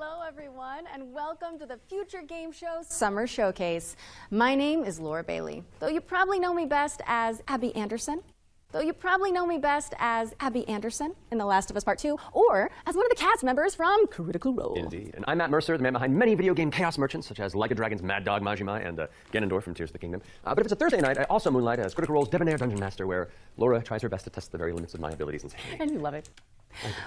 Hello, everyone, and welcome to the Future Game Show Summer Showcase. My name is Laura Bailey, though you probably know me best as Abby Anderson. in The Last of Us Part 2, or as one of the cast members from Critical Role. Indeed. And I'm Matt Mercer, the man behind many video game chaos merchants, such as Like a Dragon's Mad Dog Majima and Ganondorf from Tears of the Kingdom. But if it's a Thursday night, I also moonlight as Critical Role's debonair dungeon master, where Laura tries her best to test the very limits of my abilities and say, And you love it.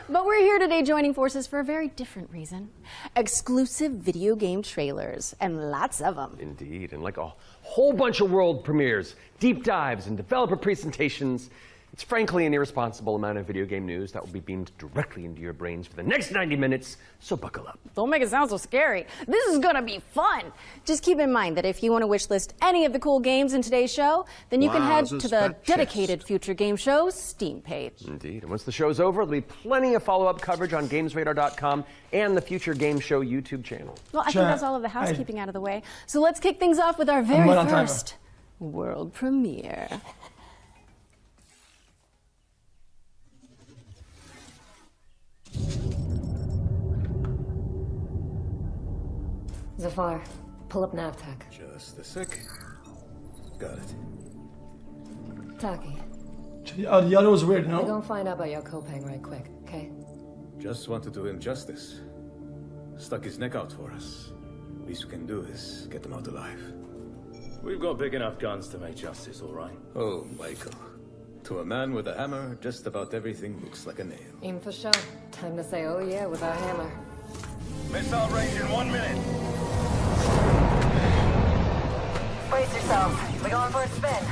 But we're here today joining forces for a very different reason. Exclusive video game trailers, and lots of them. Indeed, and like a whole bunch of world premieres, deep dives, and developer presentations. It's frankly an irresponsible amount of video game news that will be beamed directly into your brains for the next 90 minutes, so buckle up. Don't make it sound so scary. This is gonna be fun. Just keep in mind that if you want to wishlist any of the cool games in today's show, then you can head to the dedicated Future Game Show's Steam page. Indeed, and once the show's over, there'll be plenty of follow-up coverage on GamesRadar.com and the Future Game Show YouTube channel. Well, I think that's all of the housekeeping out of the way. So let's kick things off with our very first world premiere. Zafar, pull up Navtech. Just a sec. Got it. Taki. The other was weird, We're no? gonna find out about your Kopang right quick, okay? Just want to do him justice. Stuck his neck out for us. Least we can do is get him out alive. We've got big enough guns to make justice, all right? Oh, Michael. To a man with a hammer, just about everything looks like a nail. Aim for show. Time to say oh yeah with our hammer. Missile range in 1 minute. Brace yourselves. We're going for a spin.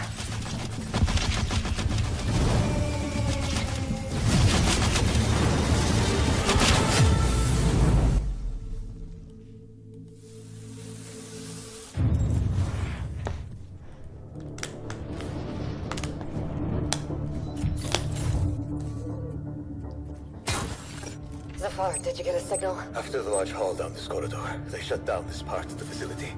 Zafar, did you get a signal? After the large haul down this corridor, they shut down this part of the facility.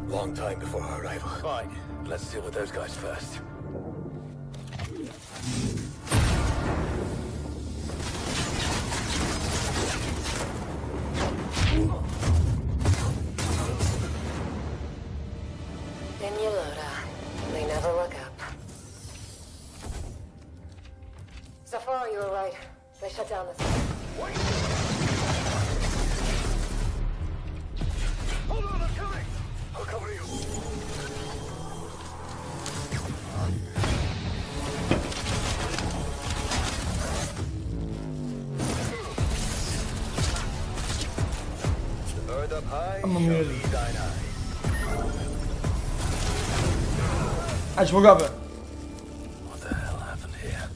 Long time before our arrival. Fine. Let's deal with those guys first. Loda. They never look up. Zafar, you were right. They shut down this. Hold on, I'm coming! I'll cover you. The bird up high I'm shall amazed. lead thine eye. I just woke up. What the hell happened here?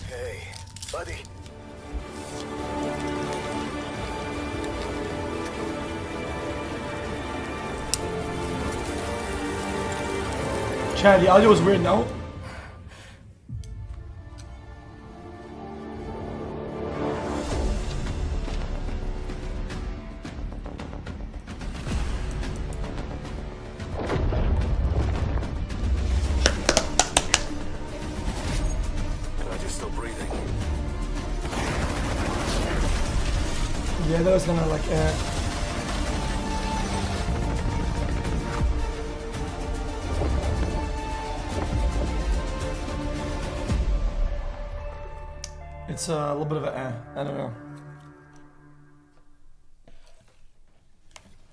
Hey, buddy. Chad, the audio was weird, no? Glad you're still breathing. Yeah, that was kind of like, It's a little bit of a I don't know.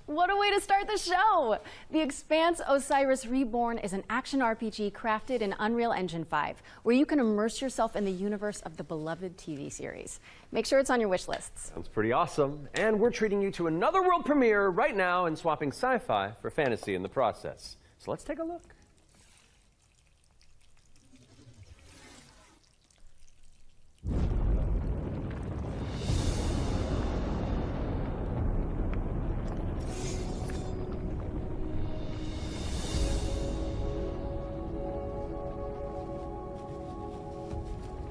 What a way to start the show! The Expanse Osiris Reborn is an action RPG crafted in Unreal Engine 5, where you can immerse yourself in the universe of the beloved TV series. Make sure it's on your wish lists. Sounds pretty awesome. And we're treating you to another world premiere right now and swapping sci-fi for fantasy in the process. So let's take a look.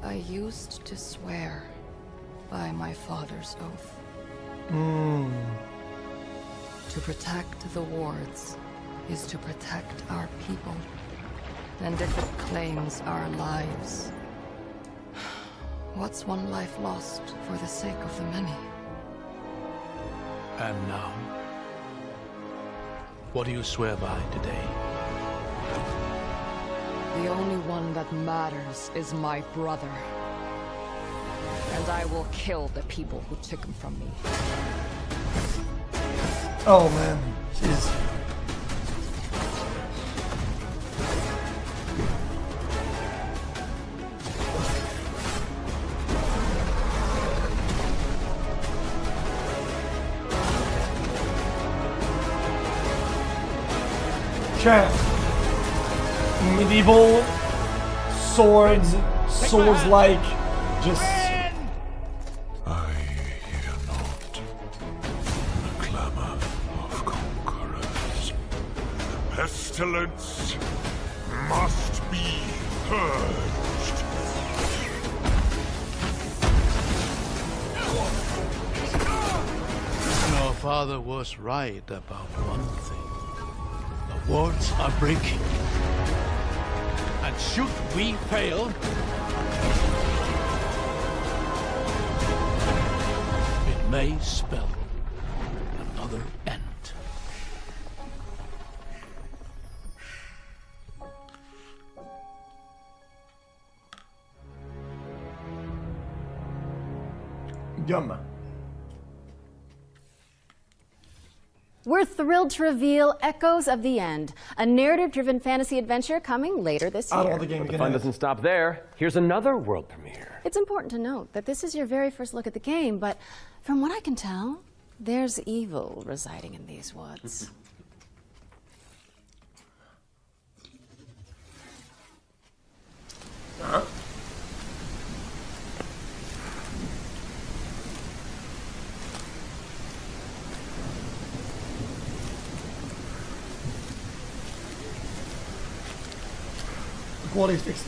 I used to swear by my father's oath. To protect the wards is to protect our people. And if it claims our lives, What's one life lost for the sake of the many? And now, what do you swear by today? The only one that matters is my brother. And I will kill the people who took him from me. Oh man, jeez. Chat. Medieval swords, like, just. I hear not the clamor of conquerors. Pestilence must be purged. Your father was right about one thing. The wards are breaking. And should we fail, it may spell another end. Yum. We're thrilled to reveal Echoes of the End, a narrative-driven fantasy adventure coming later this I don't year. want the game But to the get fun in. doesn't stop there. Here's another world premiere. It's important to note that this is your very first look at the game, but from what I can tell, there's evil residing in these woods. The quality's fixed.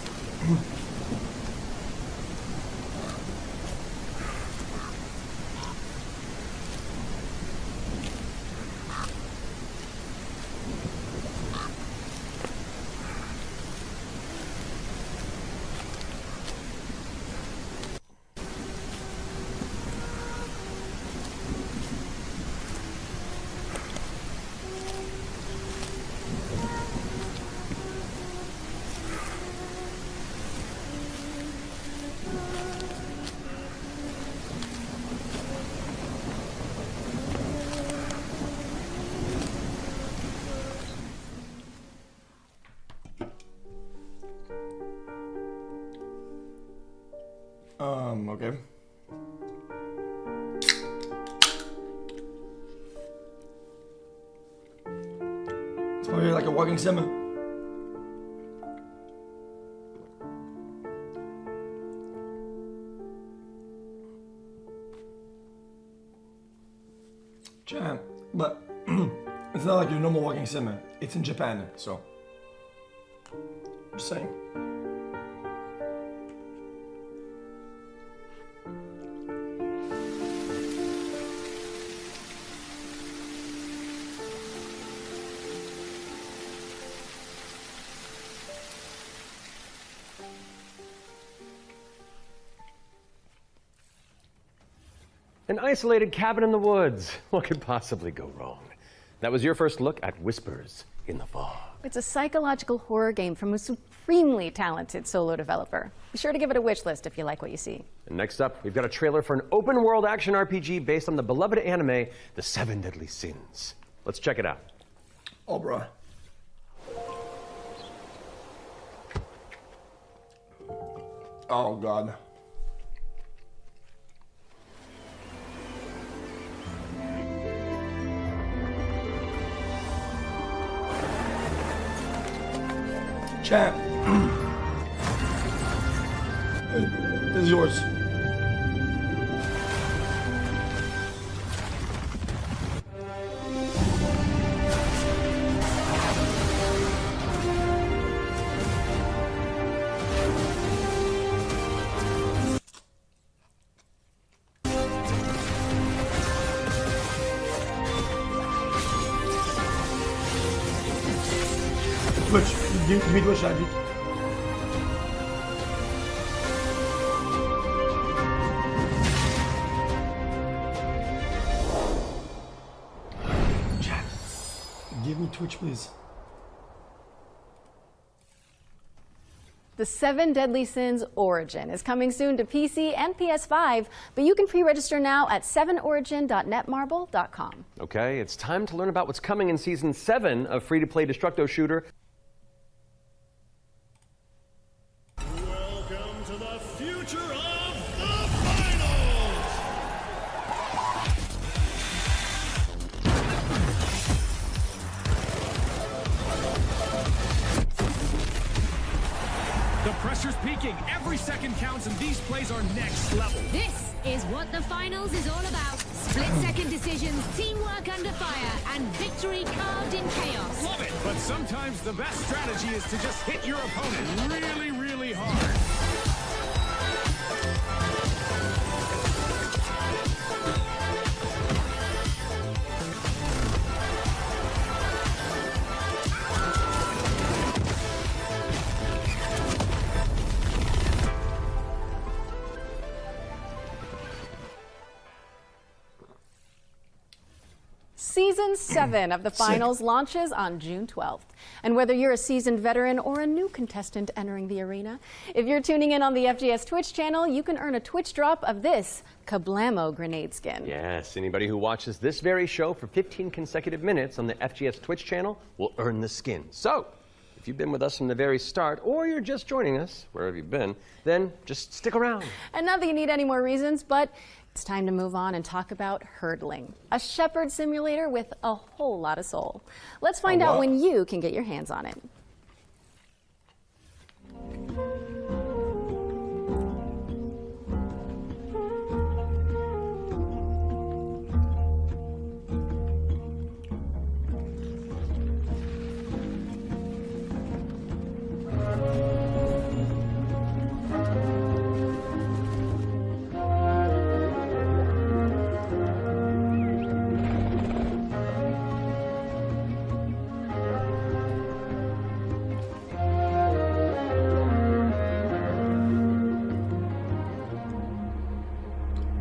Okay. It's probably like a walking sim. Chan, but it's not like your normal walking sim. It's in Japan, so. Just saying. An isolated cabin in the woods. What could possibly go wrong? That was your first look at Whispers in the Fog. It's a psychological horror game from a supremely talented solo developer. Be sure to give it a wish list if you like what you see. And next up, we've got a trailer for an open-world action RPG based on the beloved anime, The Seven Deadly Sins. Let's check it out. Oh, bro. Oh, God. Champ. This is yours. Twitch, give me Twitch ID. Twitch, please. The 7 Deadly Sins Origin is coming soon to PC and PS5, but you can pre-register now at 7origin.netmarble.com. Okay, it's time to learn about what's coming in Season 7 of free-to-play Destructo Shooter. Welcome to the future of the finals! The pressure's peaking. Every second counts, and these plays are next level. This is what the finals is all about. Split-second decisions, teamwork under fire, and victory carved in chaos. Love it! But sometimes the best strategy is to just hit your opponent really, really hard. Season 7 of the finals launches on June 12th. And whether you're a seasoned veteran or a new contestant entering the arena, if you're tuning in on the FGS Twitch channel, you can earn a Twitch drop of this Kablamo grenade skin. Yes, anybody who watches this very show for 15 consecutive minutes on the FGS Twitch channel will earn the skin. So, if you've been with us from the very start, or you're just joining us, wherever you've been, then just stick around. And not that you need any more reasons, but it's time to move on and talk about hurdling, a shepherd simulator with a whole lot of soul. Let's find out when you can get your hands on it.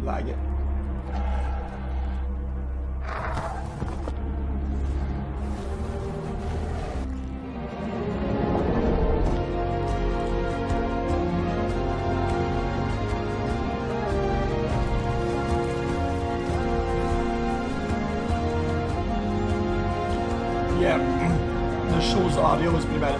Lag it. Yeah, the show's audio is pretty bad.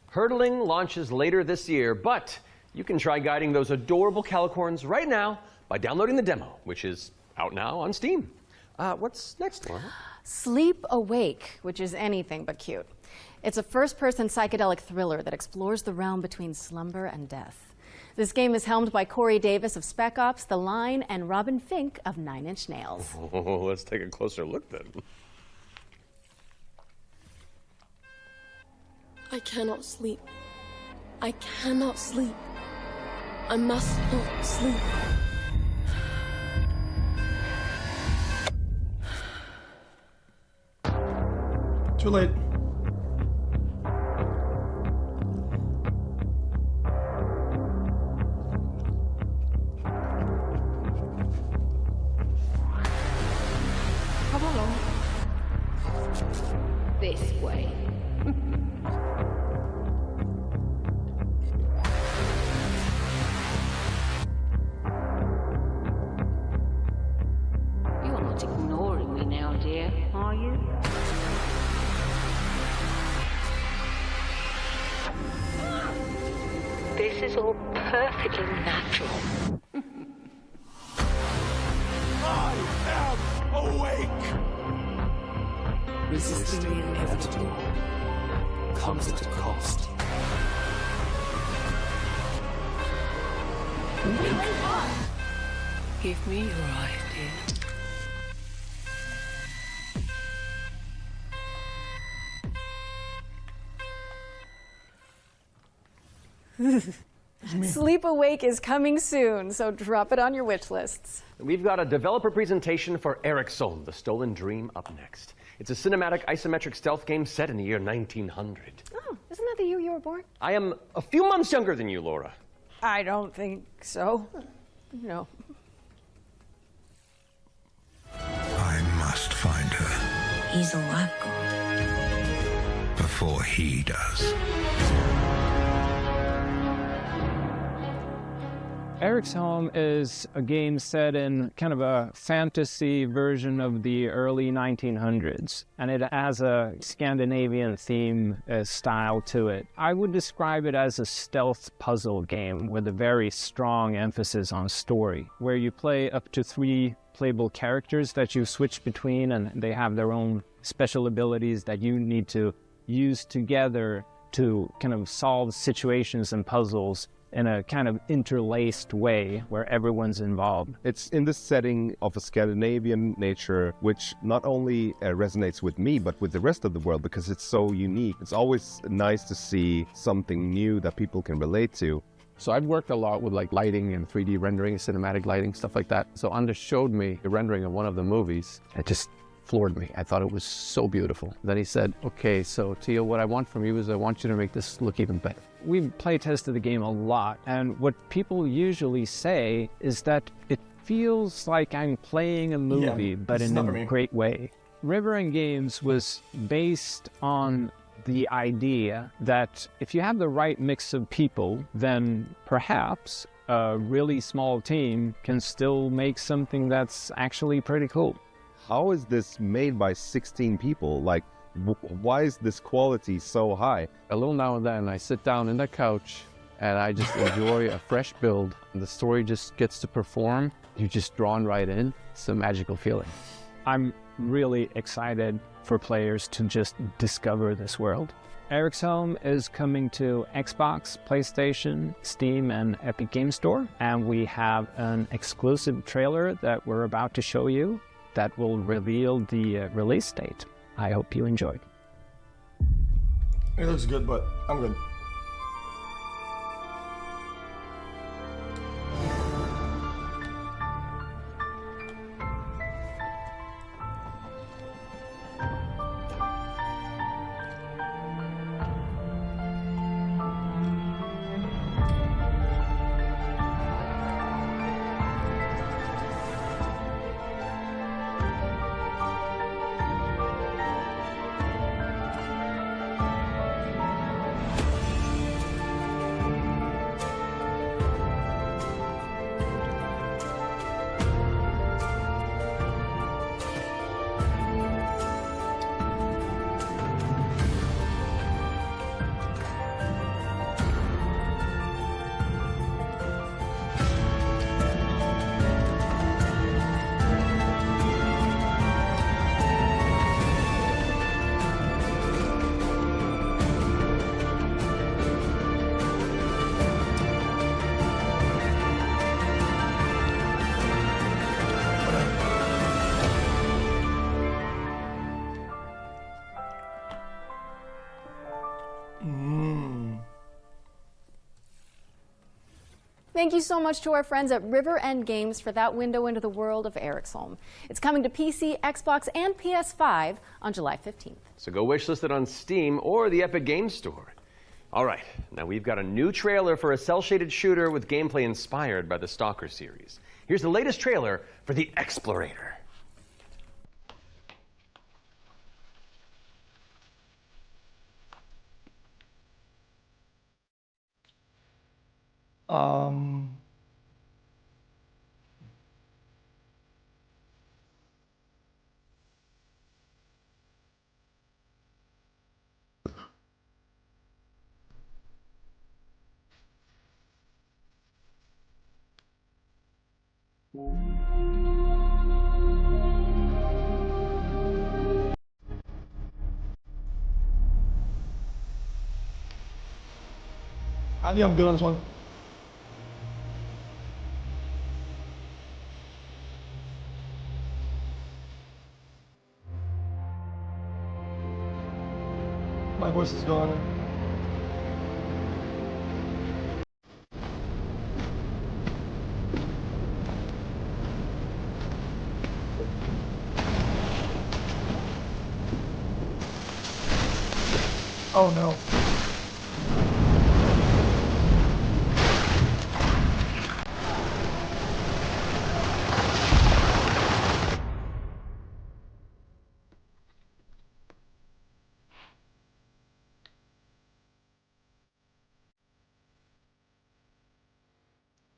Hurdling launches later this year, but you can try guiding those adorable calicorns right now by downloading the demo, which is out now on Steam. What's next, Laura? Sleep Awake, which is anything but cute. It's a first-person psychedelic thriller that explores the realm between slumber and death. This game is helmed by Corey Davis of Spec Ops: The Line and Robin Fink of Nine Inch Nails. Oh, let's take a closer look then. I cannot sleep. I cannot sleep. I must not sleep. Too late. Come along. This way. You're not ignoring me now, dear, are you? This is all perfectly natural. I am awake! Resisting the inevitable comes at a cost. Give me your idea. Sleep Awake is coming soon, so drop it on your wish lists. We've got a developer presentation for Eric Sohn, The Stolen Dream, up next. It's a cinematic isometric stealth game set in the year 1900. Oh, Wasn't that the year you were born? I am a few months younger than you, Laura. I don't think so. No. I must find her. He's a lifeguard. Before he does. Eric's Home is a game set in kind of a fantasy version of the early 1900s, and it has a Scandinavian theme style to it. I would describe it as a stealth puzzle game with a very strong emphasis on story, where you play up to 3 playable characters that you switch between, and they have their own special abilities that you need to use together to kind of solve situations and puzzles in a kind of interlaced way where everyone's involved. It's in the setting of a Scandinavian nature, which not only resonates with me, but with the rest of the world because it's so unique. It's always nice to see something new that people can relate to. So I've worked a lot with like lighting and 3D rendering, cinematic lighting, stuff like that. So Anders showed me the rendering of one of the movies. It just floored me. I thought it was so beautiful. Then he said, okay, so Theo, what I want from you is I want you to make this look even better. We've play tested the game a lot, and what people usually say is that it feels like I'm playing a movie, but in a great way. River End Games was based on the idea that if you have the right mix of people, then perhaps a really small team can still make something that's actually pretty cool. How is this made by 16 people? Like, why is this quality so high? A little now and then I sit down in the couch and I just enjoy a fresh build. And the story just gets to perform. You're just drawn right in. It's a magical feeling. I'm really excited for players to just discover this world. Eric's Home is coming to Xbox, PlayStation, Steam, and Epic Games Store. And we have an exclusive trailer that we're about to show you that will reveal the release date. I hope you enjoyed. It looks good, but I'm good. Thank you so much to our friends at River End Games for that window into the world of Eric's Home. It's coming to PC, Xbox, and PS5 on July 15th. So go wishlist it on Steam or the Epic Games Store. All right, now we've got a new trailer for a cel-shaded shooter with gameplay inspired by the Stalker series. Here's the latest trailer for The Explorator. I think I'm good on this one. My voice is gone. Oh no.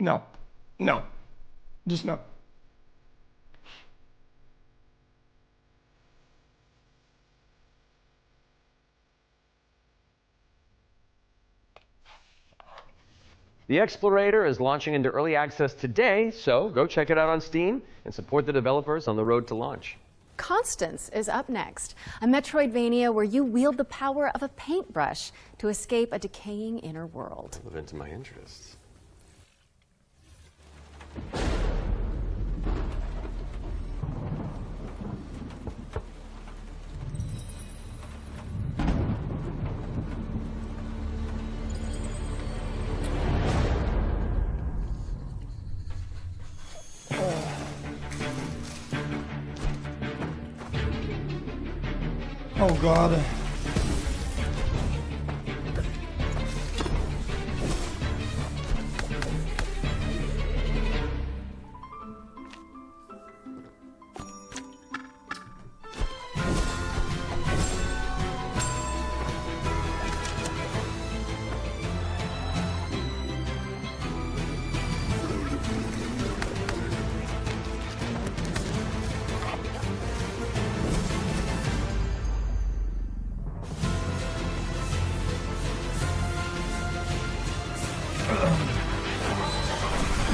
No. No. Just no. The Explorator is launching into early access today, so go check it out on Steam and support the developers on the road to launch. Constance is up next, a Metroidvania where you wield the power of a paintbrush to escape a decaying inner world. Relevant to my interests. Oh God.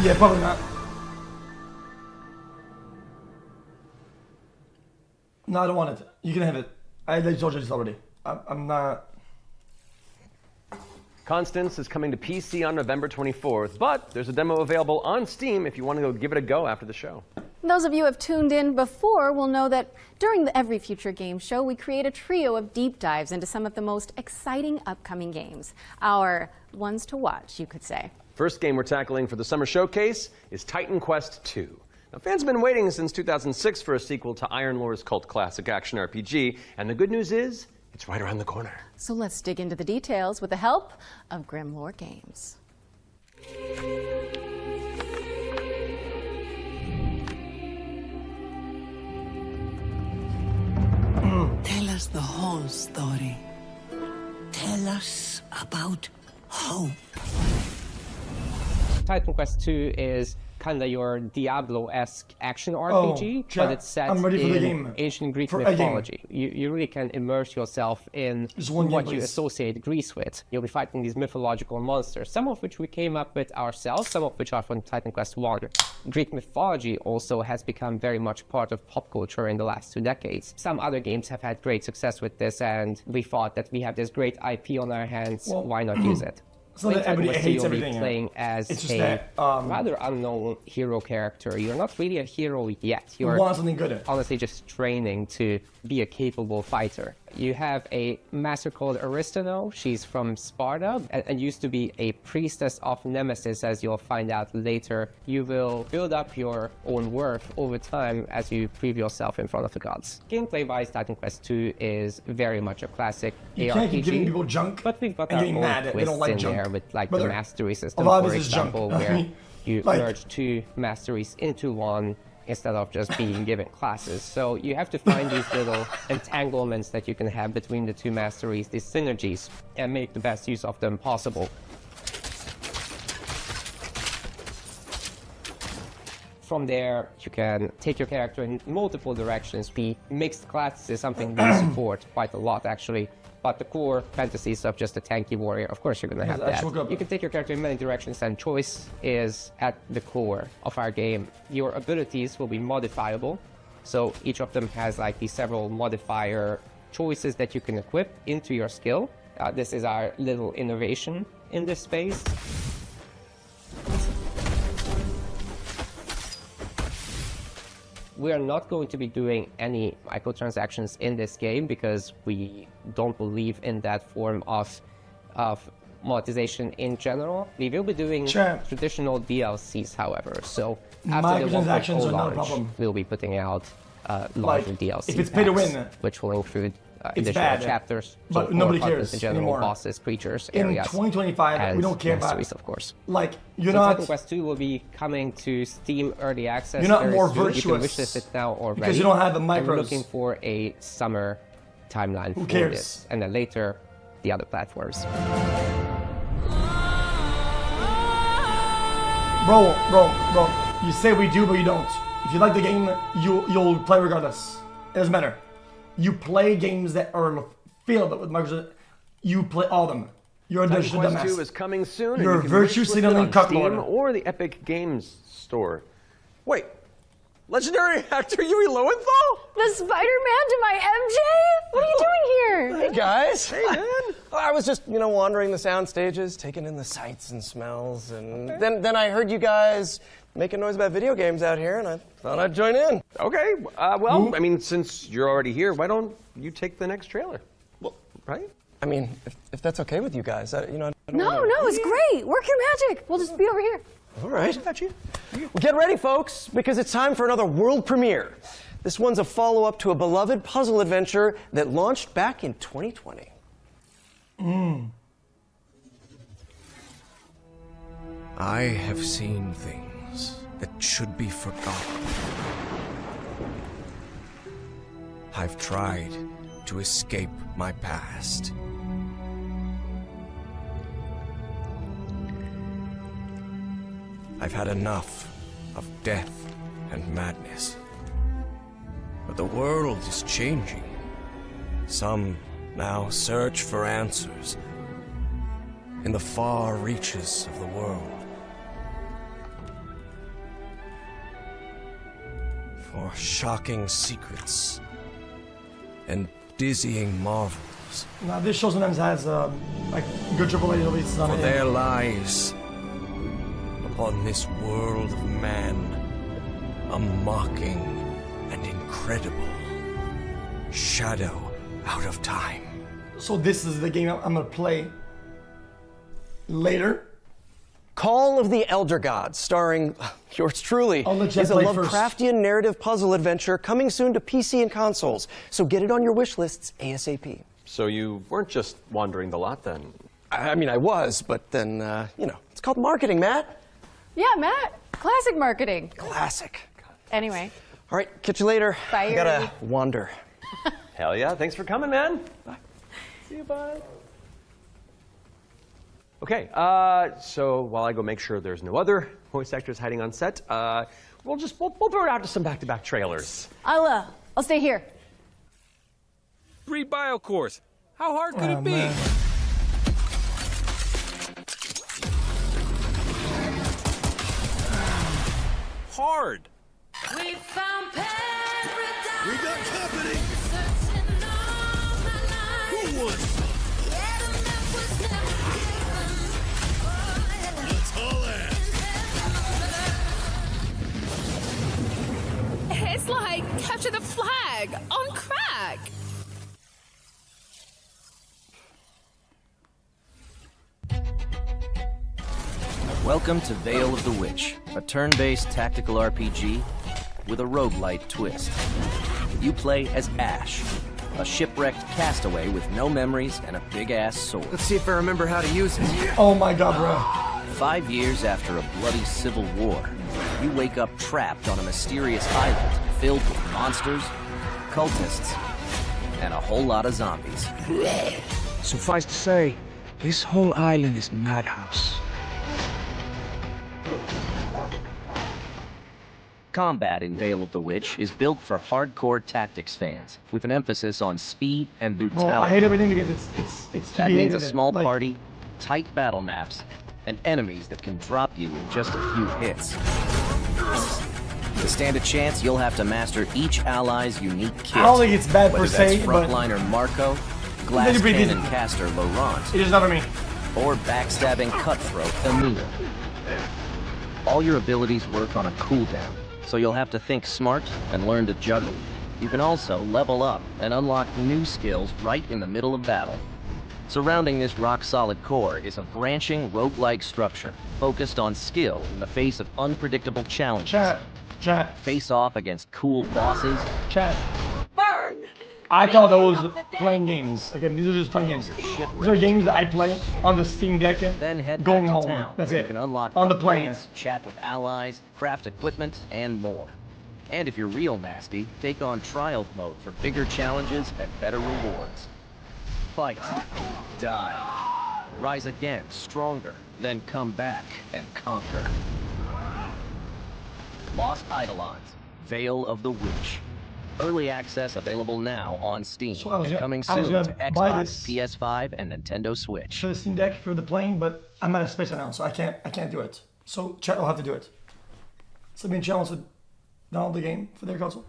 Yeah, probably not. No, I don't want it. You can have it. I told you this already. I'm not. Constance is coming to PC on November 24th, but there's a demo available on Steam if you want to go give it a go after the show. Those of you who have tuned in before will know that during the Every Future Game Show, we create a trio of deep dives into some of the most exciting upcoming games. Our ones to watch, you could say. First game we're tackling for the summer showcase is Titan Quest II. Now, fans have been waiting since 2006 for a sequel to Iron Lore's cult classic action RPG, and the good news is, it's right around the corner. So let's dig into the details with the help of Grim Lore Games. Tell us the whole story. Tell us about hope. Titan Quest II is kind of your Diablo-esque action RPG, but it's set in ancient Greek mythology. You really can immerse yourself in what you associate Greece with. You'll be fighting these mythological monsters, some of which we came up with ourselves, some of which are from Titan Quest I. Greek mythology also has become very much part of pop culture in the last 2 decades. Some other games have had great success with this, and we thought that we have this great IP on our hands, why not use it? So that everybody hates everything. Playing as a rather unknown hero character. You're not really a hero yet. You're want something good. Honestly just training to be a capable fighter. You have a master called Aristano. She's from Sparta and used to be a priestess of Nemesis, as you'll find out later. You will build up your own worth over time as you prove yourself in front of the gods. Gameplay-wise, Titan Quest II is very much a classic you ARPG. Can't keep giving people junk but we've got and our getting own mad that they don't like in junk. there with like Brother, the mastery system, a lot of for this is junk. example, where you merge 2 masteries into one instead of just being given classes. So you have to find these little entanglements that you can have between the 2 masteries, these synergies, and make the best use of them possible. From there, you can take your character in multiple directions. The mixed classes is something we support quite a lot, actually. But the core fantasies of just a tanky warrior, of course you're going to have that. You can take your character in many directions, and choice is at the core of our game. Your abilities will be modifiable, so each of them has like these several modifier choices that you can equip into your skill. This is our little innovation in this space. We are not going to be doing any microtransactions in this game because we don't believe in that form of monetization in general. We will be doing traditional DLCs, So however. So after the 1.0 launch, we'll be putting out larger DLC if it's pay to win, which will include additional bad, chapters, but so nobody more cares in general, anymore. bosses, creatures, In areas. 2025, we don't care about of course. Like you're so not. Titan Quest II will be coming to Steam Early Access. You're not very more soon. virtuous You can wish it now already. because you don't have the I'm micros. looking for a summer timeline for cares? this, and then later the other platforms. Bro. You say we do, but you don't. If you like the game, you'll play regardless. It doesn't matter. You play games that are filled with Microsoft. You play all of them. You're a digital dumbass. Titan Quest 2 is coming soon. You're and a you can virtue wishlist it signaling on cucklord. Steam or the Epic Games Store. Wait, legendary actor Yui Lowenthal? The Spider-Man to my MJ? What are you doing here? Hey guys. Hey man. I was just, wandering the sound stages, taking in the sights and smells, and then I heard you guys making noise about video games out here, and I thought I'd join in. Okay. Well, I mean, since you're already here, why don't you take the next trailer? Well, right? I mean, if that's okay with you guys, I don't No, it's great. Work your magic. We'll just be over here. All right. Well, get ready, folks, because it's time for another world premiere. This one's a follow-up to a beloved puzzle adventure that launched back in 2020. I have seen things that should be forgotten. I've tried to escape my past. I've had enough of death and madness. But the world is changing. Some now search for answers in the far reaches of the world. For shocking secrets and dizzying marvels. Now this show sometimes has like good AAA releases on For it. there lies upon this world of man a mocking and incredible shadow out of time. So this is the game I'm gonna play later. Call of the Elder Gods, starring yours truly, I'll let Jeff is a play Lovecraftian narrative puzzle adventure coming soon to PC and consoles. So get it on your wish lists ASAP. So you weren't just wandering the lot then? I mean, I was, but then, it's called marketing, Matt. Yeah, Matt. Classic marketing. Classic. Anyway. All right, catch you later. Bye, I gotta wander. Hell yeah, thanks for coming, man. Bye. See you, bye. Okay, so while I go make sure there's no other voice actors hiding on set, we'll throw it out to some back-to-back trailers. I'll stay here. Free bio course. How hard could it be? Man. Hard. We found paradise. We got company. Who won? Let's haul ass. It's like capture the flag on crack. Welcome to Veil of the Witch, a turn-based tactical RPG with a roguelite twist. You play as Ash, a shipwrecked castaway with no memories and a big-ass sword. Let's see if I remember how to use it. Oh my god, bro. 5 years after a bloody civil war, you wake up trapped on a mysterious island filled with monsters, cultists, and a whole lot of zombies. Suffice to say, this whole island is a madhouse. Combat in Veil of the Witch is built for hardcore tactics fans, with an emphasis on speed and brutality. Oh, I hate everything because it's That means a small like, party, tight battle maps, and enemies that can drop you in just a few hits. To stand a chance, you'll have to master each ally's unique kit. I don't think it's bad per whether se, that's but frontliner Marco, glass cannon caster Laurent, it is not for me. or backstabbing cutthroat Emile. All your abilities work on a cooldown, so you'll have to think smart and learn to juggle. You can also level up and unlock new skills right in the middle of battle. Surrounding this rock-solid core is a branching roguelike structure focused on skill in the face of unpredictable challenges. Chat. Face off against cool bosses. Chat. Burn! I call those playing games. Again, these are just playing games. These are games that I play on the Steam Deck, Then head going back to home. town, That's where it. You can unlock On the upgrades, planes. chat with allies, craft equipment, and more. And if you're real nasty, take on trials mode for bigger challenges and better rewards. Fight, die, rise again, stronger, then come back and conquer. Lost Eidolons, Veil of the Witch. Early access available now on Steam. So Coming soon to Xbox, PS5, and Nintendo Switch. For the Steam Deck for the playing, but I'm out of space now, so I can't do it. So chat will have to do it. So me and Chat wants to download the game for their console.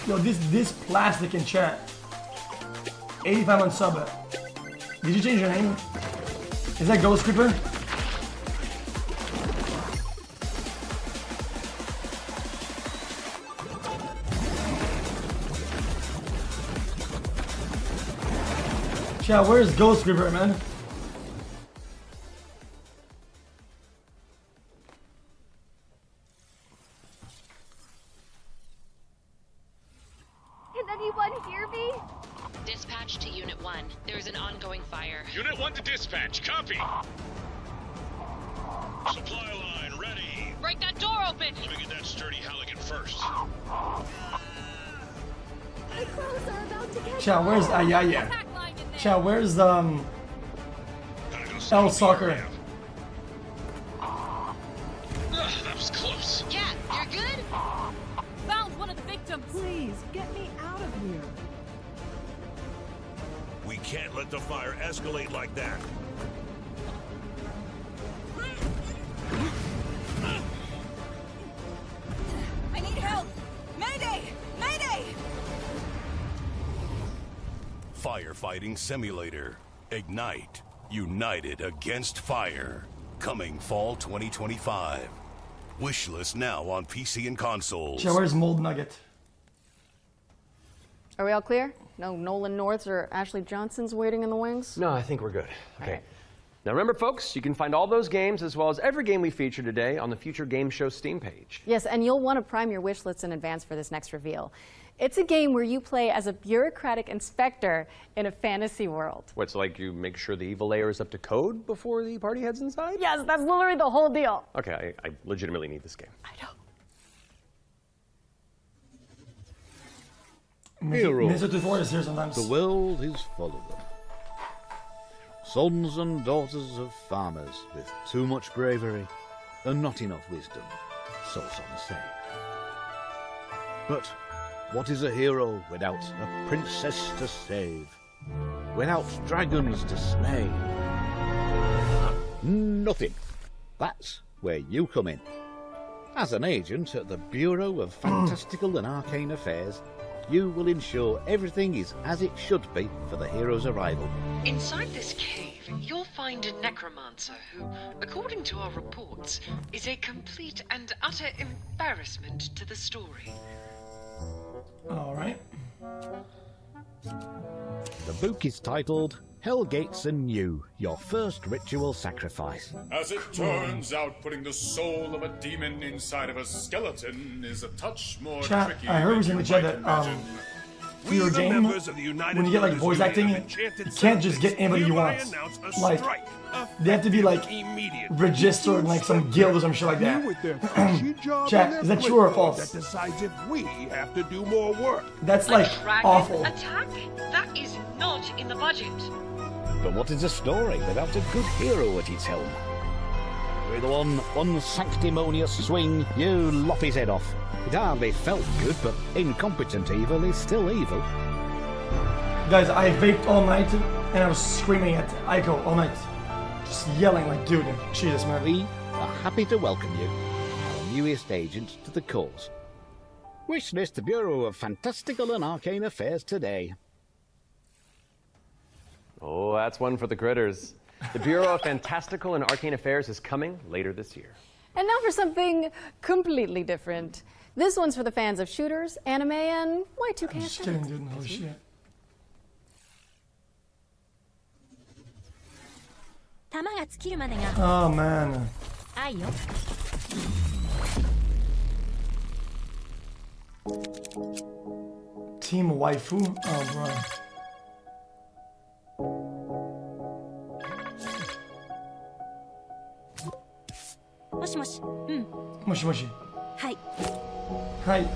Yo, this plastic in chat. 85 on sub. Did you change your name? Is that Ghost Creeper? Chat, where's Ghost Creeper, man? Unit 1 to dispatch, copy. Supply line ready. Break that door open. Let me get that sturdy Halligan first. The crows are about to catch Chat, where's yeah. Chat, where's L Soccer? That was close. Cat, you're good? Found one of the victims. Please, get me out of here. We can't let the fire escalate like that. I need help! Mayday! Mayday! Firefighting simulator. Ignite. United against fire. Coming fall 2025. Wishlist now on PC and consoles. Chat, where's Mold Nugget? Are we all clear? No Nolan Norths or Ashley Johnsons waiting in the wings? No, I think we're good. Okay. Now remember, folks, you can find all those games as well as every game we feature today on the Future Game Show Steam page. Yes, and you'll want to prime your wish lists in advance for this next reveal. It's a game where you play as a bureaucratic inspector in a fantasy world. What's like you make sure the evil layer is up to code before the party heads inside? Yes, that's literally the whole deal. Okay, I legitimately need this game. I know. Heroes. The world is full of them. Sons and daughters of farmers with too much bravery and not enough wisdom, so some say. But what is a hero without a princess to save? Without dragons to slay? Nothing. That's where you come in. As an agent at the Bureau of Fantastical and Arcane Affairs, you will ensure everything is as it should be for the hero's arrival. Inside this cave, you'll find a necromancer who, according to our reports, is a complete and utter embarrassment to the story. All right. The book is titled Hellgates Anew, Your First Ritual Sacrifice. As it turns out, putting the soul of a demon inside of a skeleton is a touch more Chat, tricky I heard than in the you chat might that imagine. for your game, when you get like voice acting, you can't just get anybody you want. Like, they have to be like registered in like some guild or some shit like that. Chat, is that true or false? That decides if we have to do more work. That's like awful. Attack? That is not in the budget. But what is a story without a good hero at its helm? With one unsanctimonious swing, you lop his head off. It hardly felt good, but incompetent evil is still evil. Guys, I vaped all night and I was screaming at Aiko all night. Just yelling like, dude, Jesus, man. We are happy to welcome you, our newest agent to the cause. Wishlist the Bureau of Fantastical and Arcane Affairs today. Oh, that's one for the critters. The Bureau of Fantastical and Arcane Affairs is coming later this year. And now for something completely different. This one's for the fans of shooters, anime, and Y2K. I'm just kidding, dude. Holy shit. Oh, man. Team waifu? Oh, bro. Moshi moshi. Moshi moshi. Hi. Hi.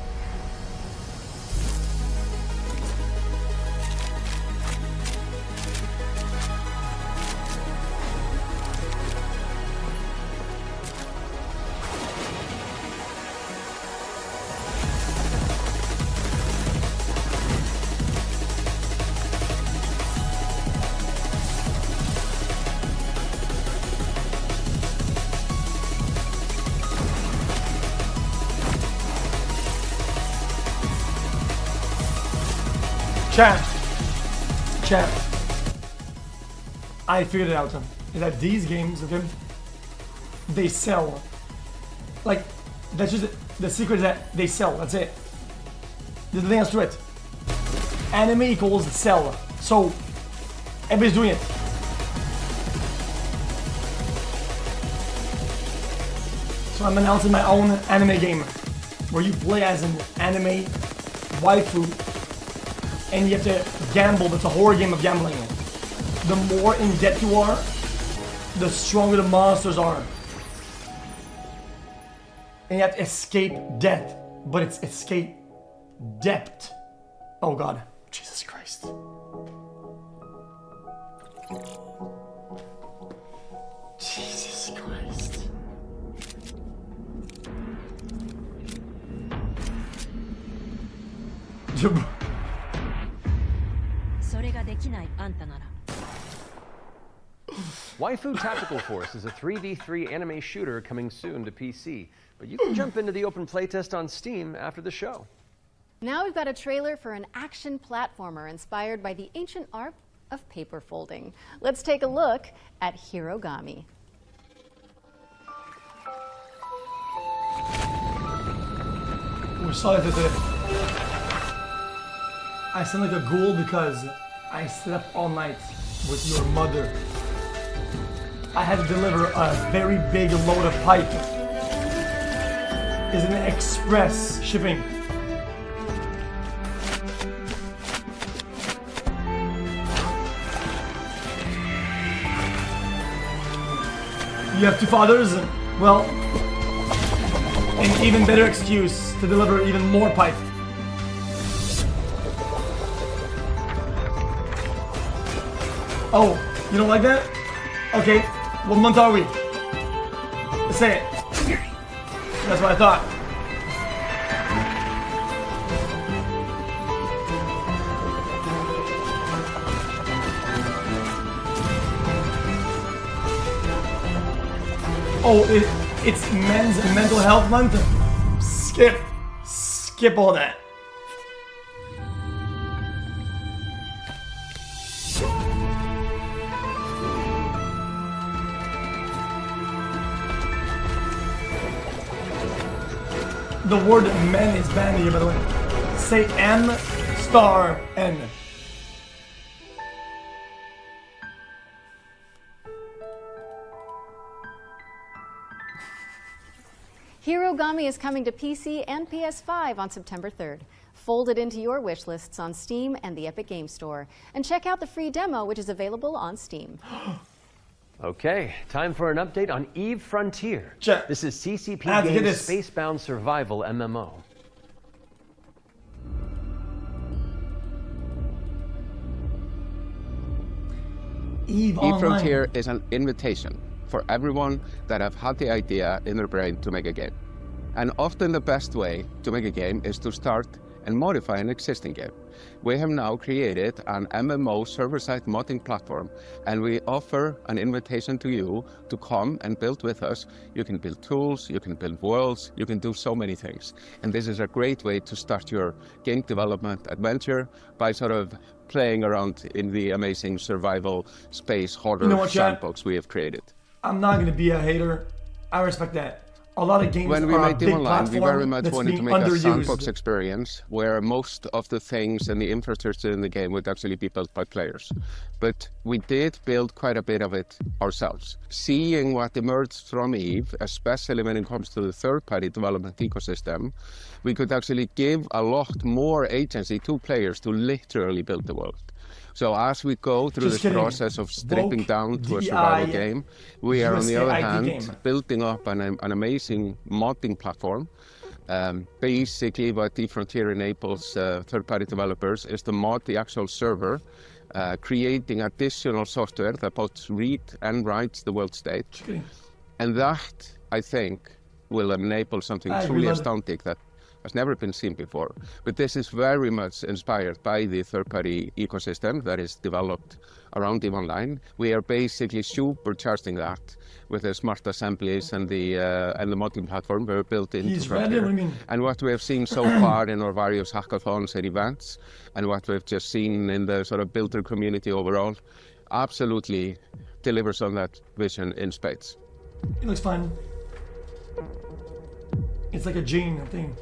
Chat. I figured it out. Is that these games, okay, they sell. Like, that's just the secret is that they sell. That's it. There's nothing else to it. Anime equals sell. So everybody's doing it. So I'm announcing my own anime game where you play as an anime waifu. And you have to gamble, but it's a horror game of gambling. The more in debt you are, the stronger the monsters are. And you have to escape death, but it's escape debt. Oh God, Jesus Christ. Jesus Christ. Waifu Tactical Force is a 3v3 anime shooter coming soon to PC, but you can jump into the open playtest on Steam after the show. Now we've got a trailer for an action platformer inspired by the ancient art of paper folding. Let's take a look at Hirogami. We're sorry that I sound like a ghoul because I slept all night with your mother. I had to deliver a very big load of pipe. It's an express shipping. You have two fathers? Well, an even better excuse to deliver even more pipe. Oh, you don't like that? Okay, what month are we? Let's say it. That's what I thought. Oh, it's Men's Mental Health Month? Skip all that. The word men is banned here, by the way. Say M*N. Hirogami is coming to PC and PS5 on September 3rd. Fold it into your wish lists on Steam and the Epic Games Store. And check out the free demo, which is available on Steam. Okay, time for an update on Eve Frontier. This is CCP Games' Spacebound Survival MMO. Eve Frontier is an invitation for everyone that have had the idea in their brain to make a game. And often the best way to make a game is to start and modify an existing game. We have now created an MMO server-side modding platform, and we offer an invitation to you to come and build with us. You can build tools, you can build worlds, you can do so many things. And this is a great way to start your game development adventure by sort of playing around in the amazing survival space horror sandbox we have created. I'm not gonna be a hater. I respect that. a lot of games when we are a made big Team Online, we very platform much that's wanted to being make a underused. sandbox experience where most of the things and the infrastructure in the game would actually be built by players. But we did build quite a bit of it ourselves. Seeing what emerged from EVE, especially when it comes to the third-party development ecosystem, we could actually give a lot more agency to players to literally build the world. So as we go through this process of stripping down to a survival game, we are on the other hand building up an amazing modding platform. Basically what dFrontier enables third-party developers is to mod the actual server, creating additional software that both reads and writes the world state. And that, I think, will enable something truly astounding that has never been seen before. But this is very much inspired by the third-party ecosystem that is developed around EVE Online. We are basically supercharging that with the smart assemblies and the modding platform we're built into Frontier. And what we have seen so far in our various hackathons and events, and what we've just seen in the sort of builder community overall, absolutely delivers on that vision in spades. It looks fun. It's like a gene thing.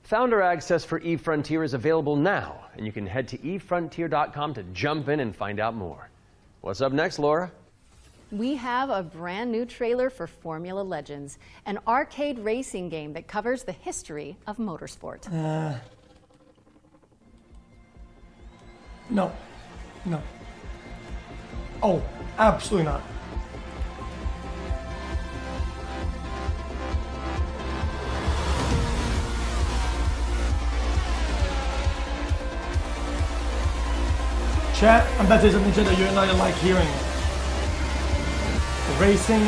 Founder access for EVE Frontier is available now, and you can head to evefrontier.com to jump in and find out more. What's up next, Laura? We have a brand new trailer for Formula Legends, an arcade racing game that covers the history of motorsport. No. Oh, absolutely not. Chat, I'm about to say something that you're not gonna like hearing. Racing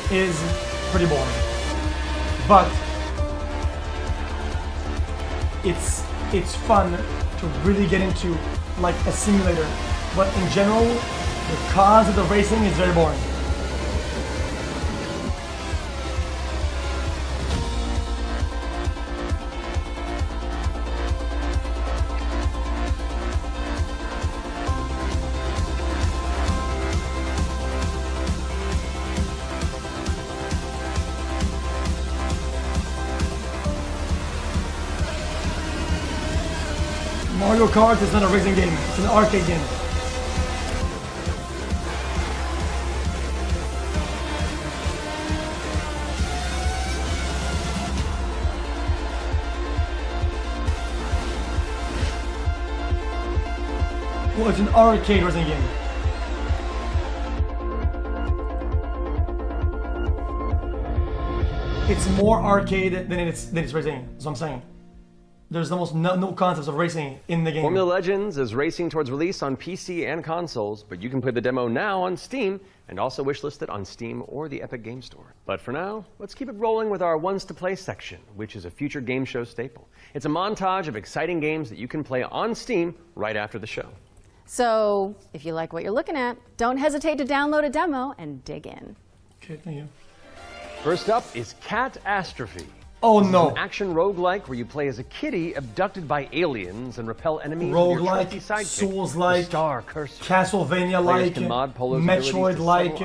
is pretty boring, but it's fun to really get into like a simulator. But in general, the cause of the racing is very boring. Mario Kart is not a racing game, it's an arcade game. Well, it's an arcade racing game. It's more arcade than it's racing, that's what I'm saying. There's almost no concepts of racing in the game. Formula Legends is racing towards release on PC and consoles, but you can play the demo now on Steam and also wishlist it on Steam or the Epic Game Store. But for now, let's keep it rolling with our Ones to Play section, which is a future game show staple. It's a montage of exciting games that you can play on Steam right after the show. So, if you like what you're looking at, don't hesitate to download a demo and dig in. Okay, thank you. First up is Catastrophe. Oh this no! Is an action roguelike where you play as a kitty abducted by aliens and repel enemies. Roguelike, Souls-like, Star Cursor. Castlevania-like, Metroid-like,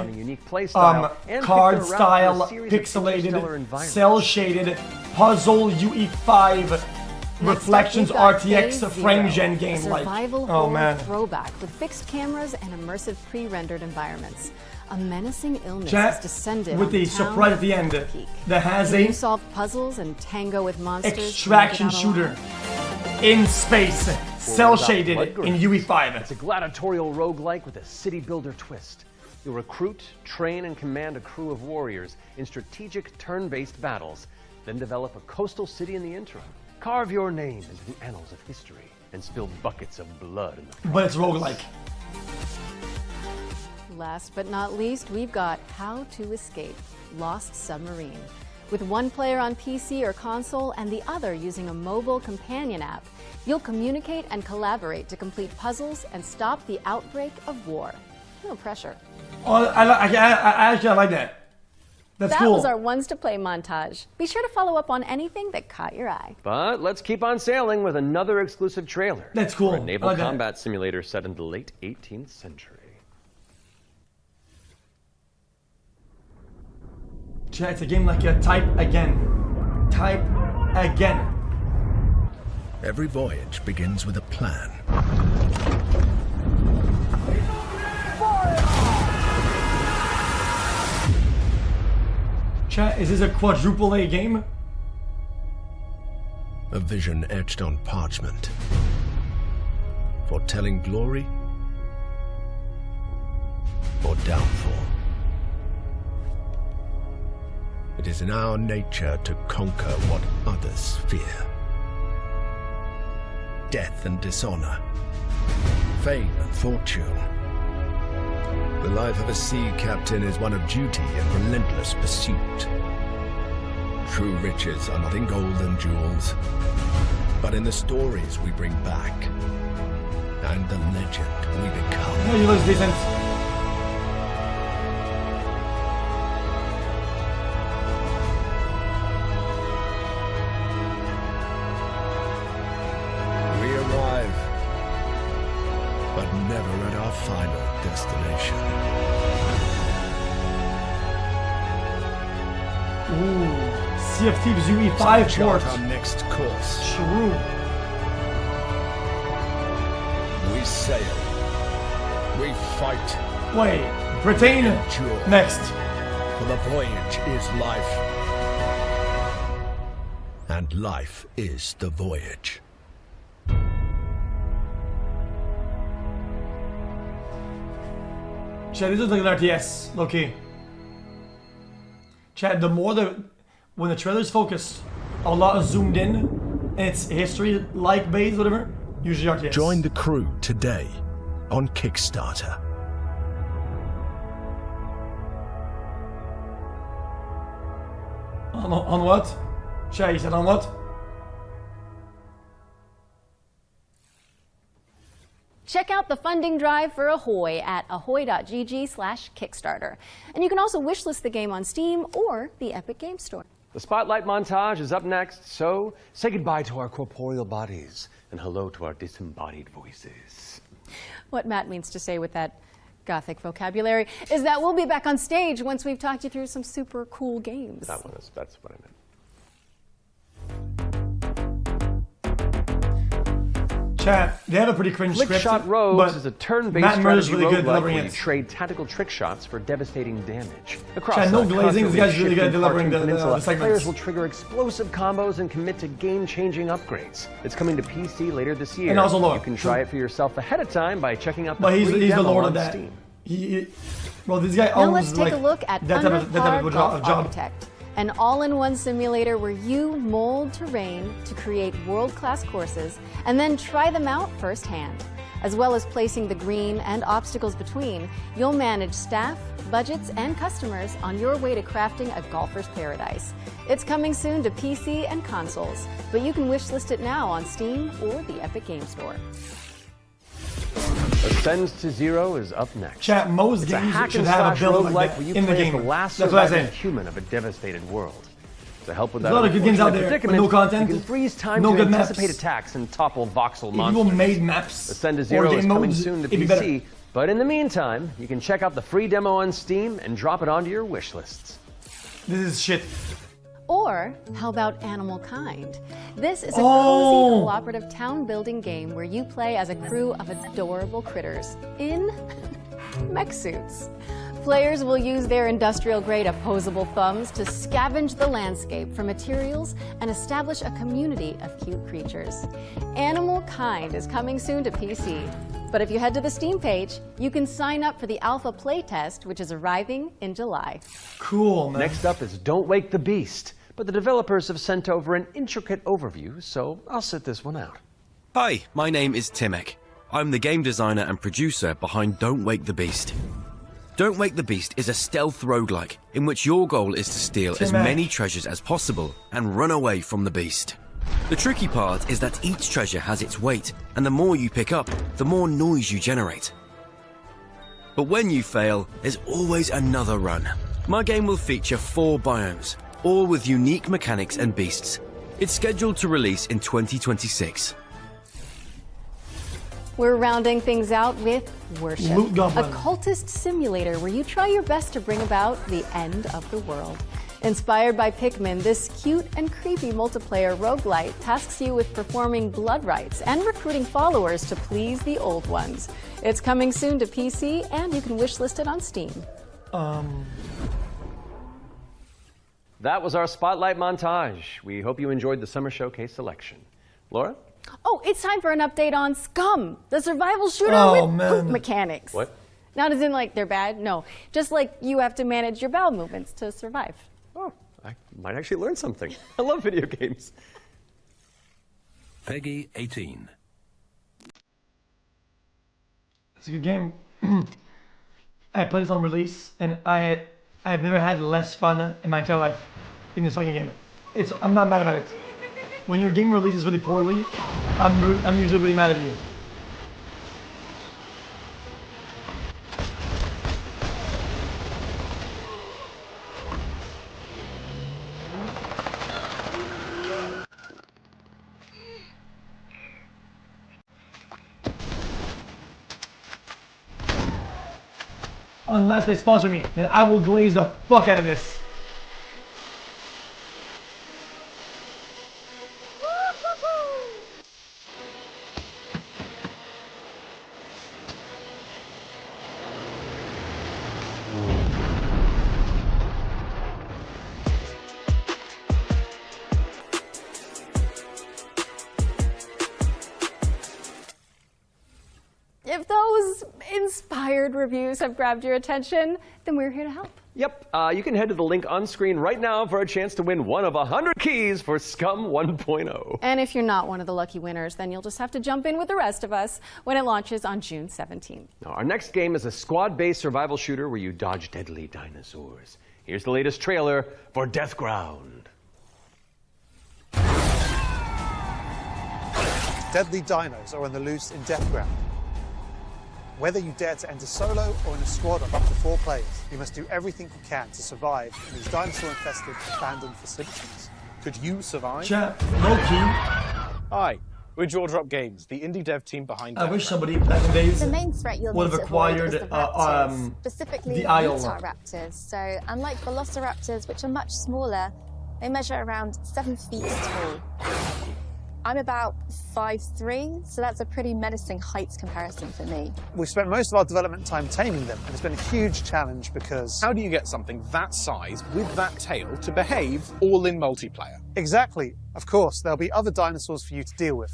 card-style, card-style, pixelated, cell-shaded, puzzle UE5, Reflections RTX frame-gen game like. Survival horror throwback with fixed cameras and immersive pre-rendered environments. A menacing illness has descended with the surprise at the end that has you solve puzzles and tango with monsters. Extraction shooter in space, cell-shaded in UE5. It's a gladiatorial roguelike with a city builder twist. You'll recruit, train, and command a crew of warriors in strategic turn-based battles, then develop a coastal city in the interim. Carve your name into the annals of history and spill buckets of blood in the process. But it's roguelike. Last but not least, we've got How to Escape: Lost Submarine. With one player on PC or console and the other using a mobile companion app, you'll communicate and collaborate to complete puzzles and stop the outbreak of war. No pressure. Oh, I actually like that. That's cool. That was our Ones to Play montage. Be sure to follow up on anything that caught your eye. But let's keep on sailing with another exclusive trailer. That's cool. For a naval combat simulator set in the late 18th century. Chat, it's a game like a type again. Type again. Every voyage begins with a plan. Chat, is this a quadruple A game? A vision etched on parchment. Foretelling glory or downfall. It is in our nature to conquer what others fear. Death and dishonor. Fame and fortune. The life of a sea captain is one of duty and relentless pursuit. True riches are not in gold and jewels, but in the stories we bring back and the legend we become. Yeah, he looks decent. We arrive, but never at our final destination. Ooh, Sea of Thieves UE5 port. Our next course. True. We sail. We fight. Wait, Britain Endure. next. For the voyage is life. And life is the voyage. Chad, this is like an RTS, low-key. Chad, when the trailer's focused, a lot of zoomed in, and it's history, like base, whatever, usually RTS. Join the crew today on Kickstarter. On what? Chad, you said on what? Check out the funding drive for Ahoy at ahoy.gg/Kickstarter. And you can also wishlist the game on Steam or the Epic Games Store. The Spotlight montage is up next, so say goodbye to our corporeal bodies and hello to our disembodied voices. What Matt means to say with that Gothic vocabulary is that we'll be back on stage once we've talked you through some super cool games. That's what I meant. Chat, they have a pretty cringe script. Flickshot Rogues is a turn-based strategy really good roguelike delivering where you it. trade tactical trick shots for devastating damage. Across Chat, no the glazing, this guy's really good at constantly delivering shifting the Peninsula, segments. players will trigger explosive combos and commit to game-changing upgrades. It's coming to PC later this year. And also lore. You can try it for yourself ahead of time by checking out the But free he's the demo lord on of that. Steam. Well, this guy Now owns let's take like a look at that type of Undercard Golf job. Architect, an all-in-one simulator where you mold terrain to create world-class courses and then try them out firsthand. As well as placing the green and obstacles between, you'll manage staff, budgets, and customers on your way to crafting a golfer's paradise. It's coming soon to PC and consoles, but you can wishlist it now on Steam or the Epic Games Store. Ascends to Zero is up next. Chat, most It's a games hack should and have a slash build roguelike like that where you in the play as game. the last That's what I surviving say. human of a devastated world. To help with There's that a lot of good games out unfortunate there, but predicament, no content, you can freeze time no to good anticipate maps. attacks and topple voxel If monsters. people made maps Ascend to or Zero game is coming modes, soon to it'd be better. PC, but in the meantime, you can check out the free demo on Steam and drop it onto your wish lists. This is shit. Or how about Animal Kind? This is a Oh. cozy cooperative town building game where you play as a crew of adorable critters in mech suits. Players will use their industrial-grade opposable thumbs to scavenge the landscape for materials and establish a community of cute creatures. Animal Kind is coming soon to PC. But if you head to the Steam page, you can sign up for the alpha playtest, which is arriving in July. Cool, man. Next up is Don't Wake the Beast, but the developers have sent over an intricate overview, so I'll sit this one out. Hi, my name is Timek. I'm the game designer and producer behind Don't Wake the Beast. Don't Wake the Beast is a stealth roguelike in which your goal is to steal as Timek. many treasures as possible and run away from the beast. The tricky part is that each treasure has its weight, and the more you pick up, the more noise you generate. But when you fail, there's always another run. My game will feature 4 biomes, all with unique mechanics and beasts. It's scheduled to release in 2026. We're rounding things out with Worship, Loot Goblin. a cultist simulator where you try your best to bring about the end of the world. Inspired by Pikmin, this cute and creepy multiplayer roguelite tasks you with performing blood rites and recruiting followers to please the old ones. It's coming soon to PC, and you can wishlist it on Steam. That was our Spotlight montage. We hope you enjoyed the Summer Showcase selection. Laura? Oh, it's time for an update on Scum, the survival shooter with poop mechanics. What? Not as in like they're bad, no. Just like you have to manage your bowel movements to survive. Oh, I might actually learn something. I love video games. Peggy 18. It's a good game. I played this on release, and I've never had less fun in my entire life in this fucking game. I'm not mad about it. When your game releases really poorly, I'm usually really mad at you. Unless they sponsor me, then I will glaze the fuck out of this. If those inspired reviews have grabbed your attention, then we're here to help. Yep, you can head to the link on screen right now for a chance to win one of 100 keys for Scum 1.0. And if you're not one of the lucky winners, then you'll just have to jump in with the rest of us when it launches on June 17th. Now, our next game is a squad-based survival shooter where you dodge deadly dinosaurs. Here's the latest trailer for Deathground. Deadly dinos are on the loose in Deathground. Whether you dare to enter solo or in a squad of up to 4 players, you must do everything you can to survive in these dinosaur-infested, abandoned facilities. Could you survive? Chat, low key. Hi, we're Jaw Drop Games, the indie dev team behind I wish somebody back in the days The main threat you'll would need have to avoid acquired is the raptors, specifically the Isle. Utah raptors. So unlike velociraptors, which are much smaller, they measure around 7 feet tall. I'm about 5'3", so that's a pretty menacing height comparison for me. We've spent most of our development time taming them, and it's been a huge challenge because... How do you get something that size with that tail to behave all in multiplayer? Exactly. Of course, there'll be other dinosaurs for you to deal with.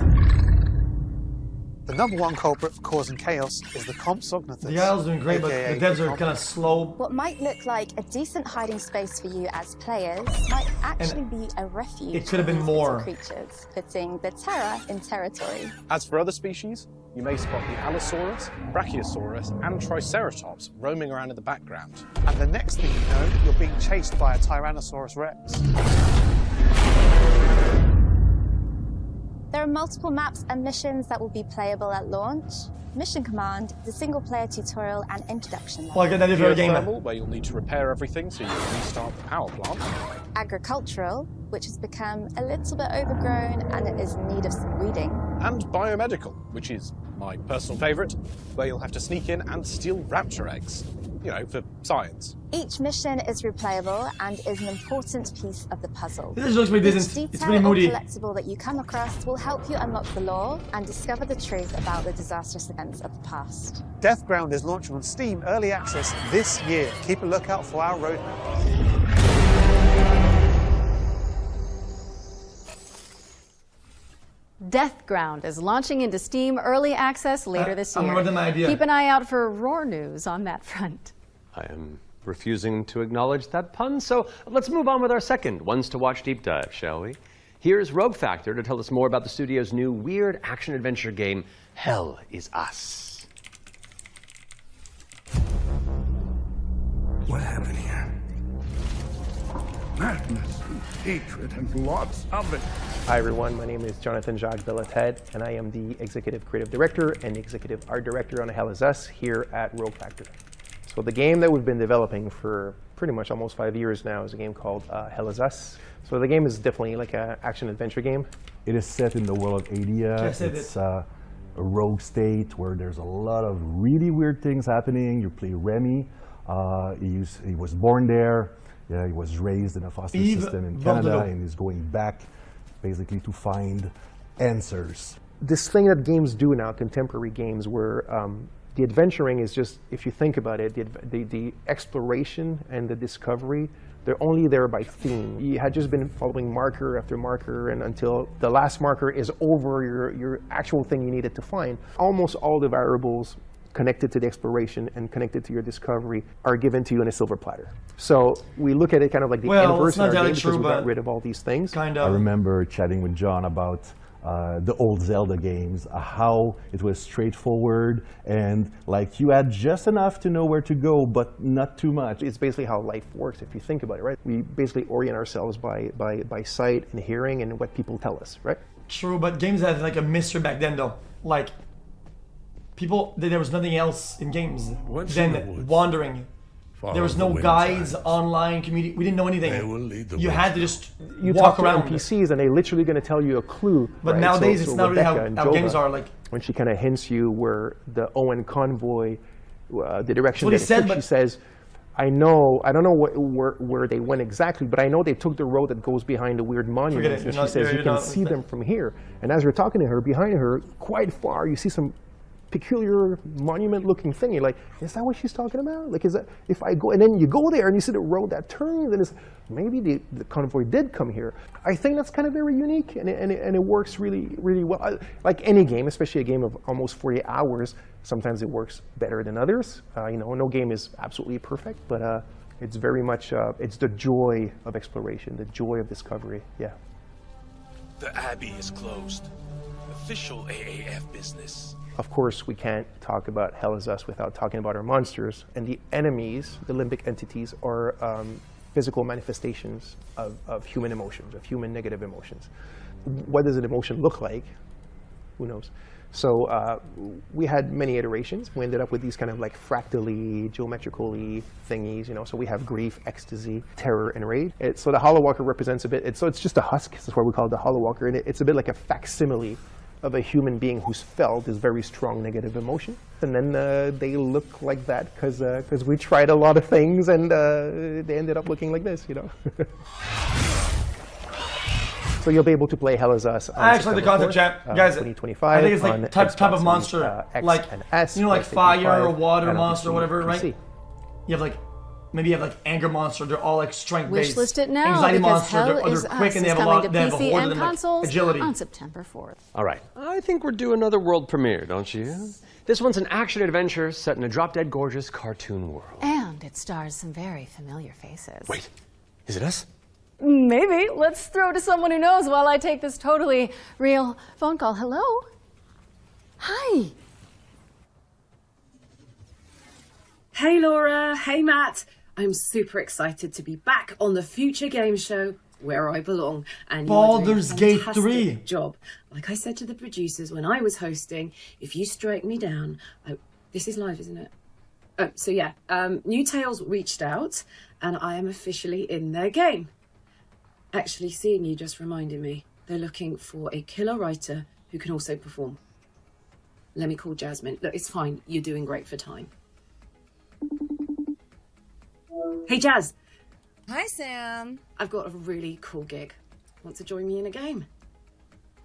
The number one culprit for causing chaos is the Compsognathus. The Isle's doing great, but the devs are kind of slow. What might look like a decent hiding space for you as players might actually be a refuge it could have been for more. creatures, putting the terror in territory. As for other species, you may spot the Allosaurus, Brachiosaurus, and Triceratops roaming around in the background. And the next thing you know, you're being chased by a Tyrannosaurus Rex. There are multiple maps and missions that will be playable at launch. Mission Command, the single-player tutorial and introduction level. Well, I get that for a game. Geothermal, where you'll need to repair everything so you can restart the power plant. Agricultural, which has become a little bit overgrown and it is in need of some weeding. And biomedical, which is my personal favourite, where you'll have to sneak in and steal raptor eggs. You know, for science. Each mission is replayable and is an important piece of the puzzle. This looks pretty decent. Each It's pretty moody. detail or collectible that you come across will help you unlock the lore and discover the truth about the disastrous events of the past. Deathground is launching on Steam Early Access this year. Keep a lookout for our roadmap. Deathground is launching into Steam Early Access later this year. I'm running my idea. Keep an eye out for Roar news on that front. I am refusing to acknowledge that pun, so let's move on with our second Ones to Watch deep dive, shall we? Here's Rogue Factor to tell us more about the studio's new weird action-adventure game, Hell Is Us. What happened here? Madness and hatred and lots of it. Hi everyone, my name is Jonathan Jacques Belated, and I am the Executive Creative Director and Executive Art Director on Hell Is Us here at Rogue Factor. So the game that we've been developing for pretty much almost 5 years now is a game called Hell Is Us. So the game is definitely like an action-adventure game. It is set in the world of Adia. It's a rogue state where there's a lot of really weird things happening. You play Remy. He was born there. Yeah, he was raised in a foster Yves system in Bordelot. Canada and is going back basically to find answers. This thing that games do now, contemporary games, where the adventuring is just, if you think about it, the exploration and the discovery, they're only there by theme. You had just been following marker after marker, and until the last marker is over your actual thing you needed to find. Almost all the variables connected to the exploration and connected to your discovery are given to you in a silver platter. So we look at it kind of like the inverse in our game because we got rid of all these things. I remember chatting with John about the old Zelda games, how it was straightforward and like you had just enough to know where to go, but not too much. It's basically how life works if you think about it, right? We basically orient ourselves by sight and hearing and what people tell us, right? True, but games had like a mystery back then though. Like, people, there was nothing else in games than wandering. There was no guides, online community. We didn't know anything. You had to just walk around. NPCs and they're literally going to tell you a clue. But right? nowadays it's not really how Jova, games are. Like, when she kind of hints you where the Owen convoy, the direction That's what he said, she says, I don't know where they went exactly, but I know they took the road that goes behind the weird monuments. And she says you can see them from here. And as you're talking to her, behind her, quite far, you see some peculiar monument-looking thing. You're like, is that what she's talking about? Like, is that if I go and then you go there and you see the road that turns, then it's maybe the convoy did come here. I think that's kind of very unique, and it works really, really well. Like any game, especially a game of almost 40 hours, sometimes it works better than others. No game is absolutely perfect, but it's very much it's the joy of exploration, the joy of discovery. Yeah. The Abbey is closed. Official AAF business. Of course, we can't talk about Hell is Us without talking about our monsters. And the enemies, the limbic entities, are physical manifestations of human emotions, of human negative emotions. What does an emotion look like? Who knows? So we had many iterations. We ended up with these kind of like fractally, geometrically thingies, So we have grief, ecstasy, terror, and rage. So the Hollow Walker represents a bit, so it's just a husk. That's why we call it the Hollow Walker. And it's a bit like a facsimile of a human being who's felt this very strong negative emotion. And then they look like that because we tried a lot of things and they ended up looking like this, So you'll be able to play Hell is Us on I actually like the concept, chat. Guys, 2025. I think it's like type of monster. X like, and S, like fire or water and monster or whatever, right? PC. You have maybe you have anger monster. They're all like strength based. Wishlist it now Anxiety because monster. Hell They're is quick Us and they is have a coming lot. to They have a PC horde and of them, consoles agility. on September 4th. All right, I think we're due another world premiere, don't you? This one's an action-adventure set in a drop-dead gorgeous cartoon world. And it stars some very familiar faces. Wait, is it us? Maybe. Let's throw to someone who knows while I take this totally real phone call. Hello? Hi. Hey Laura, hey Matt. I'm super excited to be back on the Future Game Show where I belong. And Baldur's Gate 3. Job. Like I said to the producers when I was hosting, if you strike me down, this is live, isn't it? So yeah, New Tales reached out and I am officially in their game. Actually, seeing you just reminded me, they're looking for a killer writer who can also perform. Let me call Jasmine. Look, it's fine. You're doing great for time. Hey, Jazz. Hi, Sam. I've got a really cool gig. Want to join me in a game?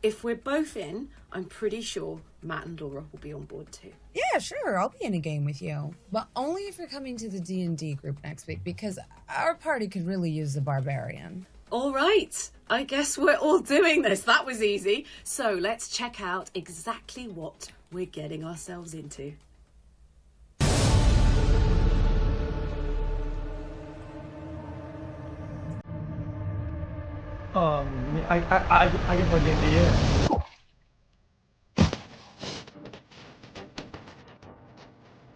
If we're both in, I'm pretty sure Matt and Laura will be on board too. Yeah, sure. I'll be in a game with you. But only if you're coming to the D&D group next week, because our party could really use the barbarian. All right. I guess we're all doing this. That was easy. So let's check out exactly what we're getting ourselves into. I can play D&D, yeah.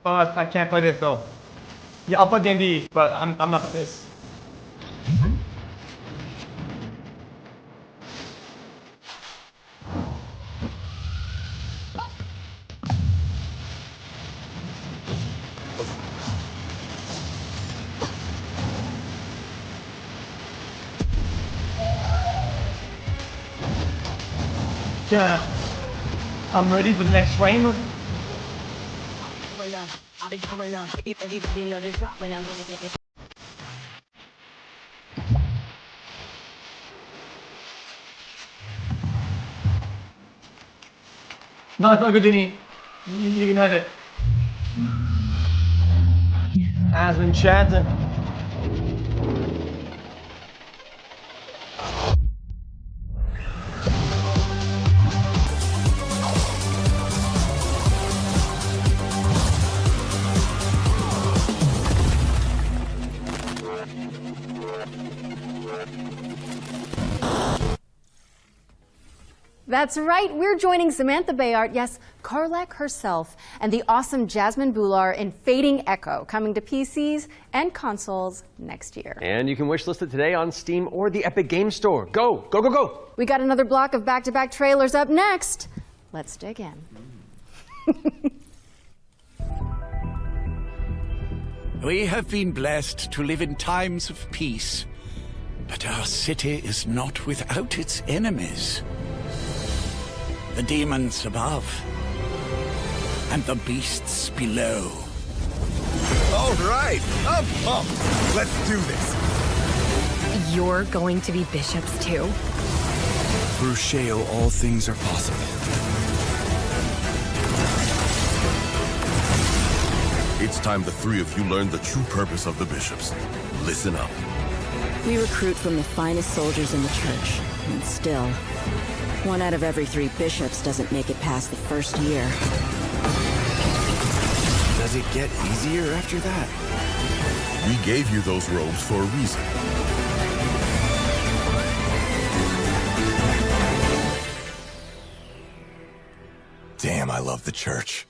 But I can't play this though. Yeah, I'll play D&D, but I'm not this. Yeah, I'm ready for the next frame. No, it's not good, Dini. You can have it. Has been chatting. That's right, we're joining Samantha Bayard, yes, Karlach herself, and the awesome Jasmine Bhullar in Fading Echo, coming to PCs and consoles next year. And you can wishlist it today on Steam or the Epic Games Store. Go, go, go, go! We got another block of back-to-back trailers up next. Let's dig in. We have been blessed to live in times of peace, but our city is not without its enemies. The demons above, and the beasts below. All right, I'm pumped. Let's do this. You're going to be bishops too? Through Shale, all things are possible. It's time the three of you learn the true purpose of the bishops. Listen up. We recruit from the finest soldiers in the church, and still, 1 out of every 3 bishops doesn't make it past the first year. Does it get easier after that? We gave you those robes for a reason. Damn, I love the church.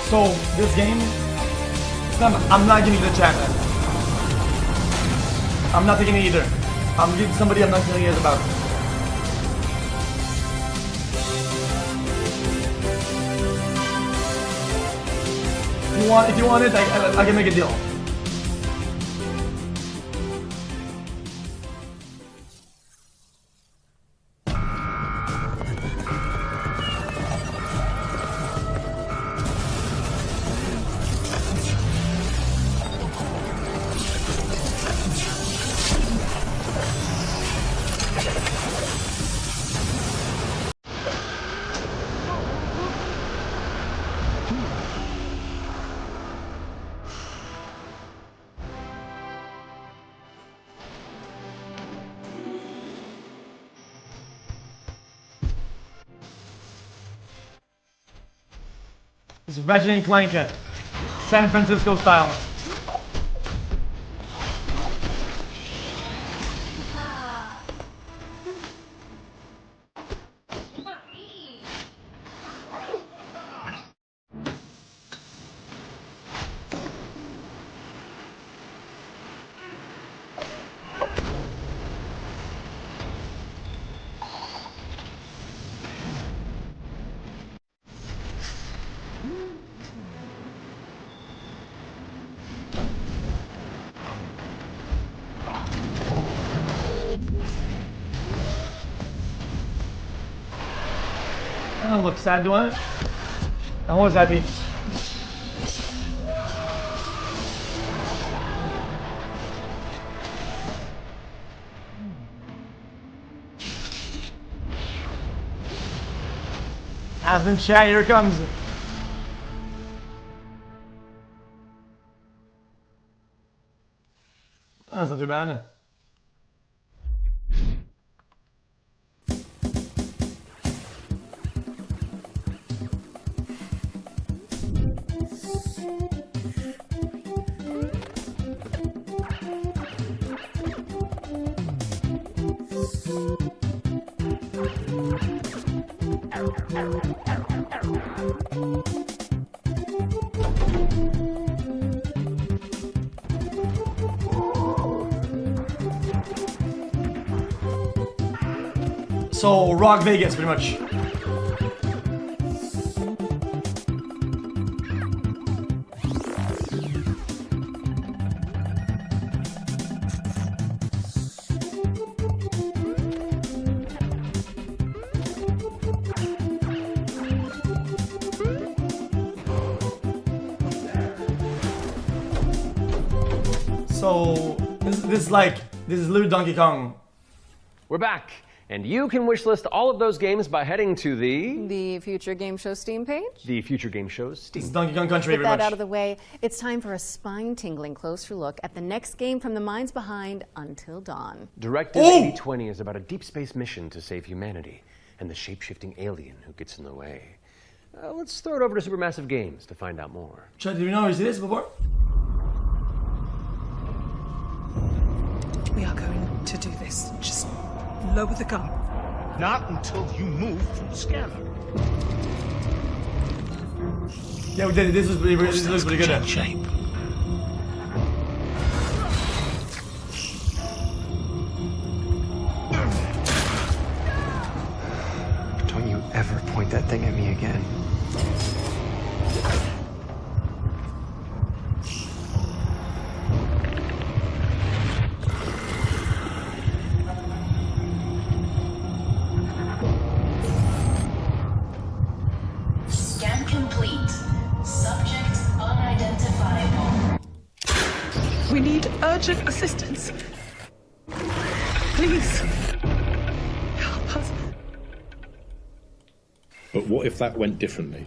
So, this game, I'm not giving you the chat. I'm not taking it either. I'm giving somebody I'm not telling you guys about. If you want it, I can make a deal. It's Ratchet & Clank, San Francisco style. I don't look sad, do I? I'm always happy. Aspen chat, here it comes. That's not too bad. So Rock Vegas, pretty much. So this is literally Donkey Kong. We're back, and you can wishlist all of those games by heading to the Future Game Show Steam page. The Future Game Show's Steam. It's Donkey Kong Country, Get that out of the way. It's time for a spine-tingling closer look at the next game from the minds behind Until Dawn. Directive 8020 is about a deep space mission to save humanity and the shape-shifting alien who gets in the way. Let's throw it over to Supermassive Games to find out more. Did you know you see this before? We are going to do this. Just lower the gun. Not until you move from the scanner. Yeah, we did it. This looks pretty good. Shape. Don't you ever point that thing at me again. Scan complete. Subject unidentifiable. We need urgent assistance. Please. Help us. But what if that went differently?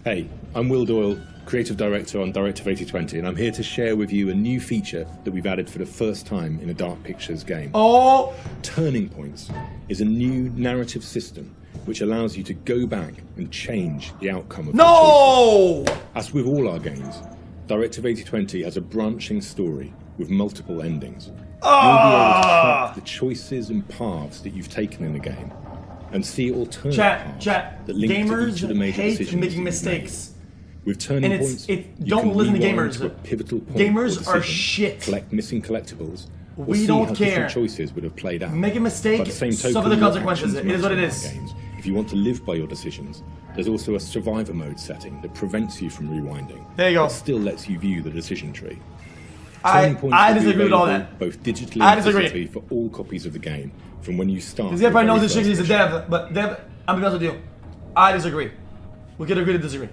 Hey, I'm Will Doyle, Creative Director on Directive 8020, and I'm here to share with you a new feature that we've added for the first time in a Dark Pictures game. Oh! Turning Points is a new narrative system which allows you to go back and change the outcome of No! As with all our games, Directive 8020 has a branching story with multiple endings. You'll be able to track the choices and paths that you've taken in the game and see alternate paths that link to each of the Gamers major hate decisions making you've mistakes. made. With Turning And Points, you don't can listen to rewind gamers. to a pivotal point Gamers or are decision, shit. collect missing collectibles, or We see don't how care. different choices would have played out. Make a mistake, By the same suffer token, the your consequences. actions It is what it matter is. in our games. If you want to live by your decisions, there's also a survivor mode setting that prevents you from rewinding. There you go. But still lets you view the decision tree. I Turning Points I will be disagree with all available that. both digitally I and disagree. physically for all copies of the game from when you start. This guy probably your knows very this shit. first He's a dev, but dev, I'm gonna be honest with you. I disagree. We can agree to disagree.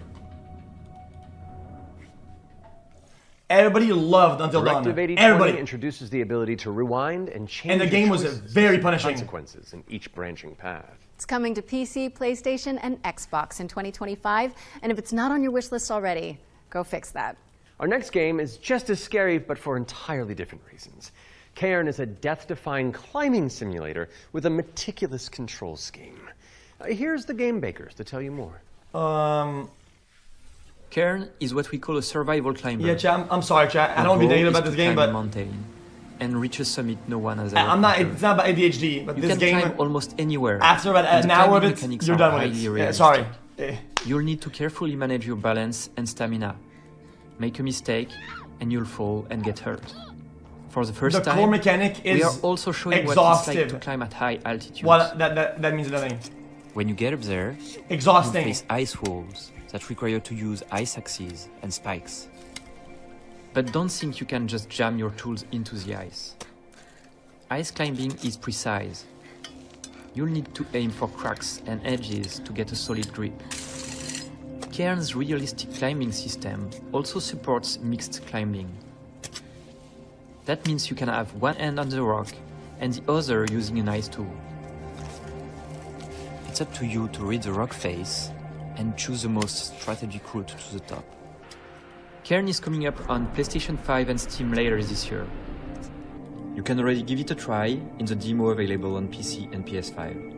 Everybody loved Until Dawn. Directive 8020 Everybody. introduces the ability to rewind and change And the your game was choices very and punishing. consequences in each branching path. It's coming to PC, PlayStation, and Xbox in 2025. And if it's not on your wish list already, go fix that. Our next game is just as scary, but for entirely different reasons. Cairn is a death-defying climbing simulator with a meticulous control scheme. Here's the game bakers to tell you more. Cairn is what we call a survival climber. Yeah, chat, I'm sorry, chat. I don't want to be negative about this game, but a mountain and reach a summit no one has I'm not. It's not about ADHD, but you this can game. climb almost anywhere. After about and an the hour of climbing it, mechanics you're are done with highly it. realistic. Sorry. You'll need to carefully manage your balance and stamina. Make a mistake, and you'll fall and get hurt. For the first The time, core mechanic we is are also showing what it's exhaustive. like to climb at high altitudes. Well, that means nothing. When you get up there, Exhausting. you face ice walls that require you to use ice axes and spikes. But don't think you can just jam your tools into the ice. Ice climbing is precise. You'll need to aim for cracks and edges to get a solid grip. Cairn's realistic climbing system also supports mixed climbing. That means you can have one hand on the rock and the other using an ice tool. It's up to you to read the rock face and choose the most strategic route to the top. Cairn is coming up on PlayStation 5 and Steam later this year. You can already give it a try in the demo available on PC and PS5.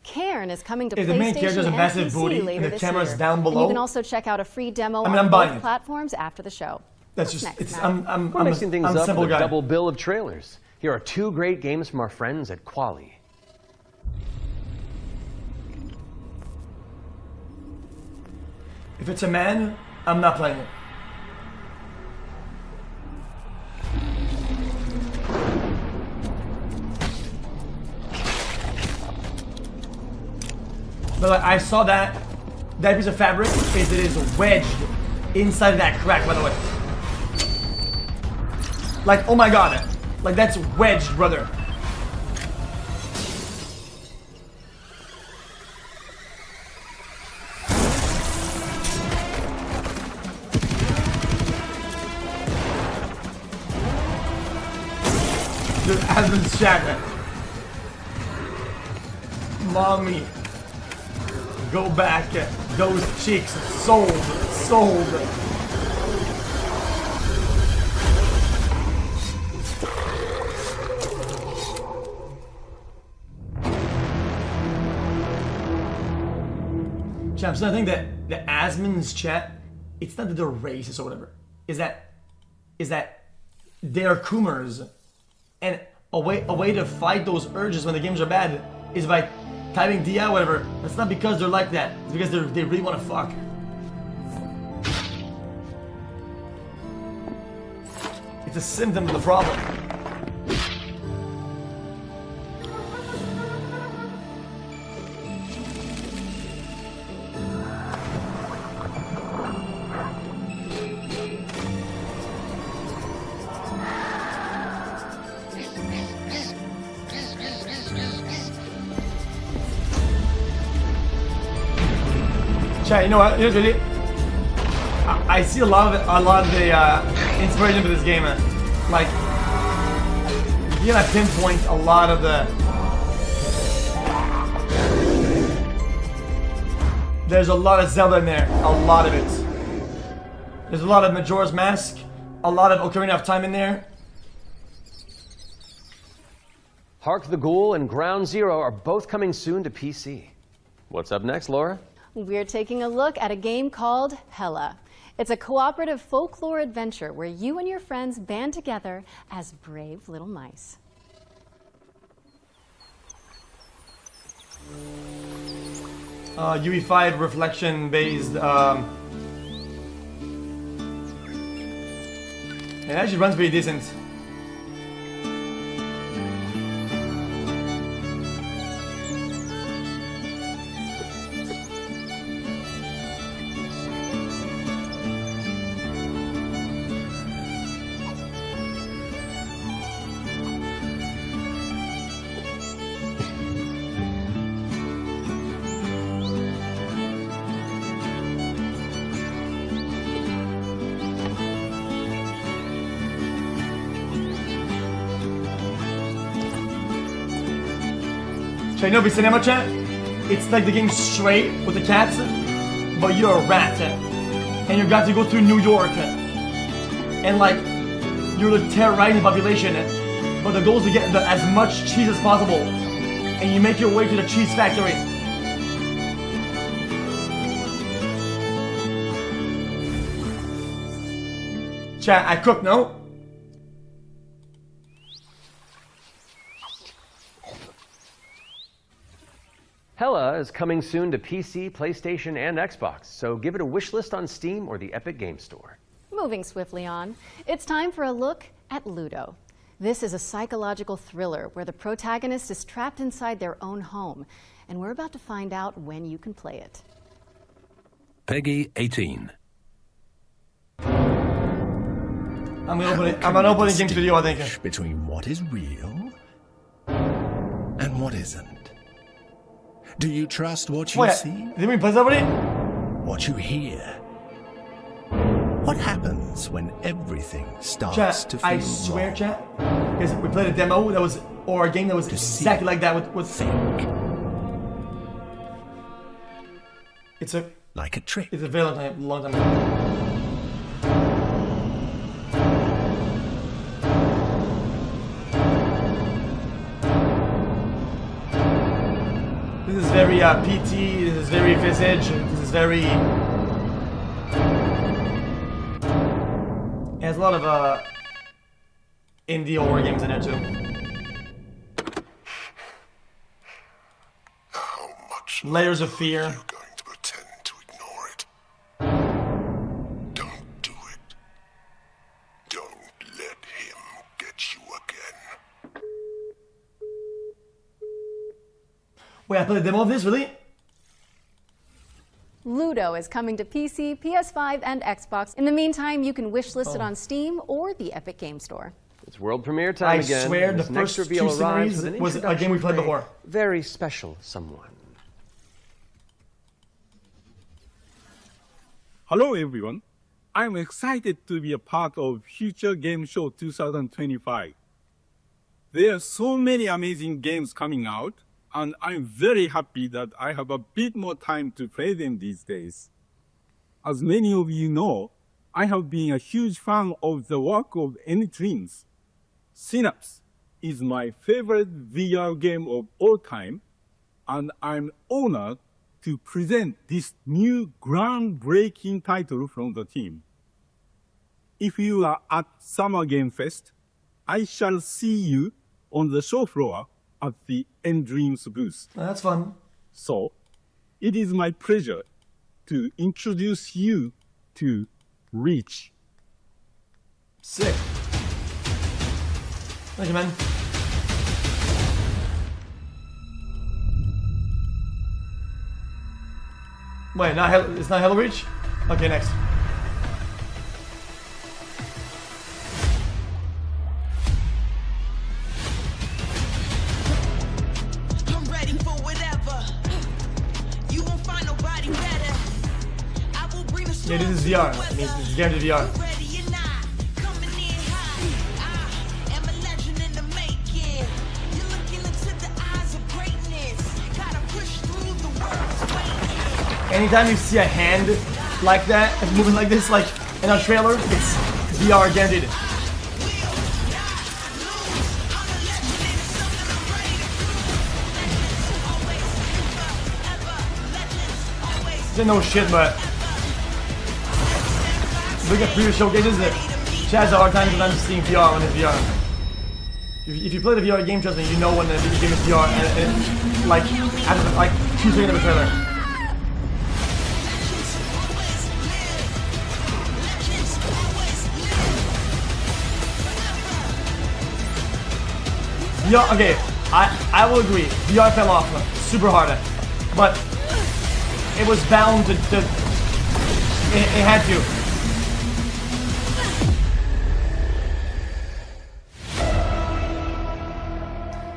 Cairn is coming to If the main PlayStation character has a and massive PC booty and later the this camera's year. down And you below, can also check out a free demo I mean, on I'm buying both it. platforms after the show. That's What's just. next, It's. Matt? We're mixing things I'm a up simple with a guy. double bill of trailers. Here are two great games from our friends at Quali. If it's a man, I'm not playing it. But like, I saw that piece of fabric is it is wedged inside of that crack, by the way. Like, oh my god. Like, that's wedged, brother. Dude, Asmon's chat, man. Mommy. Go back. Those chicks sold. Chat, I'm starting to think that the Asmon's chat, it's not that they're racist or whatever. Is that they're Coomers. And a way to fight those urges when the games are bad is by typing DI, whatever. That's not because they're like that. It's because they really want to fuck. It's a symptom of the problem. Chat, you know what? Here's really, I see a lot of the inspiration for this game. Like, you know, I pinpoint a lot of the. There's a lot of Zelda in there, a lot of it. There's a lot of Majora's Mask, a lot of Ocarina of Time in there. Hark the Ghoul and Ground Zero are both coming soon to PC. What's up next, Laura? We're taking a look at a game called Hella. It's a cooperative folklore adventure where you and your friends band together as brave little mice. UE5 reflection-based. It actually runs pretty decent. You know, Cinema Chat, it's like the game Stray with the cats, but you're a rat, and you got to go through New York, and like, you're terrorizing the population, but the goal is to get as much cheese as possible, and you make your way to the cheese factory. Chat, I cook, no? Hella is coming soon to PC, PlayStation, and Xbox, so give it a wish list on Steam or the Epic Game Store. Moving swiftly on, it's time for a look at Ludo. This is a psychological thriller where the protagonist is trapped inside their own home, and we're about to find out when you can play it. Peggy 18. I'm gonna open a games video, I think. Between what is real and what isn't. Do you trust what you see? Did we play somebody? What you hear? What happens when everything starts to feel I swear, wrong? chat, because we played a demo that was, or a game that was exactly like that with think. It's a like a trick. It's a very long time ago. This is very PT, this is very Visage, this is very... It has a lot of indie horror games in there too. How much Layers of Fear. are you going to pretend to ignore it? Don't do it. Don't let him get you again. Wait, I played a demo of this, really? Ludo is coming to PC, PS5, and Xbox. In the meantime, you can wishlist it on Steam or the Epic Game Store. It's world premiere time again. I swear the This next first reveal two arrives series with an was a game we played introduction before. of a very special someone. Hello everyone. I'm excited to be a part of Future Game Show 2025. There are so many amazing games coming out, and I'm very happy that I have a bit more time to play them these days. As many of you know, I have been a huge fan of the work of N-Twins. Synapse is my favorite VR game of all time, and I'm honored to present this new groundbreaking title from the team. If you are at Summer Game Fest, I shall see you on the show floor at the N-Dreams booth. That's fun. So, it is my pleasure to introduce you to Reach. Sick. Thank you, man. Wait, it's not Halo Reach? Okay, next. I'm ready for whatever. You won't find nobody better. I will bring the Yeah, this is VR. I mean, this is guaranteed VR. Anytime you see a hand like that, moving like this, like in a trailer, it's VR guaranteed. Didn't know shit, but look at previous showcases. Chaz has a hard time sometimes seeing VR when it's VR. If you play the VR game, trust me, you know when the video game is VR, and like after like 2 seconds of a trailer. VR, okay, I will agree. VR fell off super hard, but it was bound to it had to.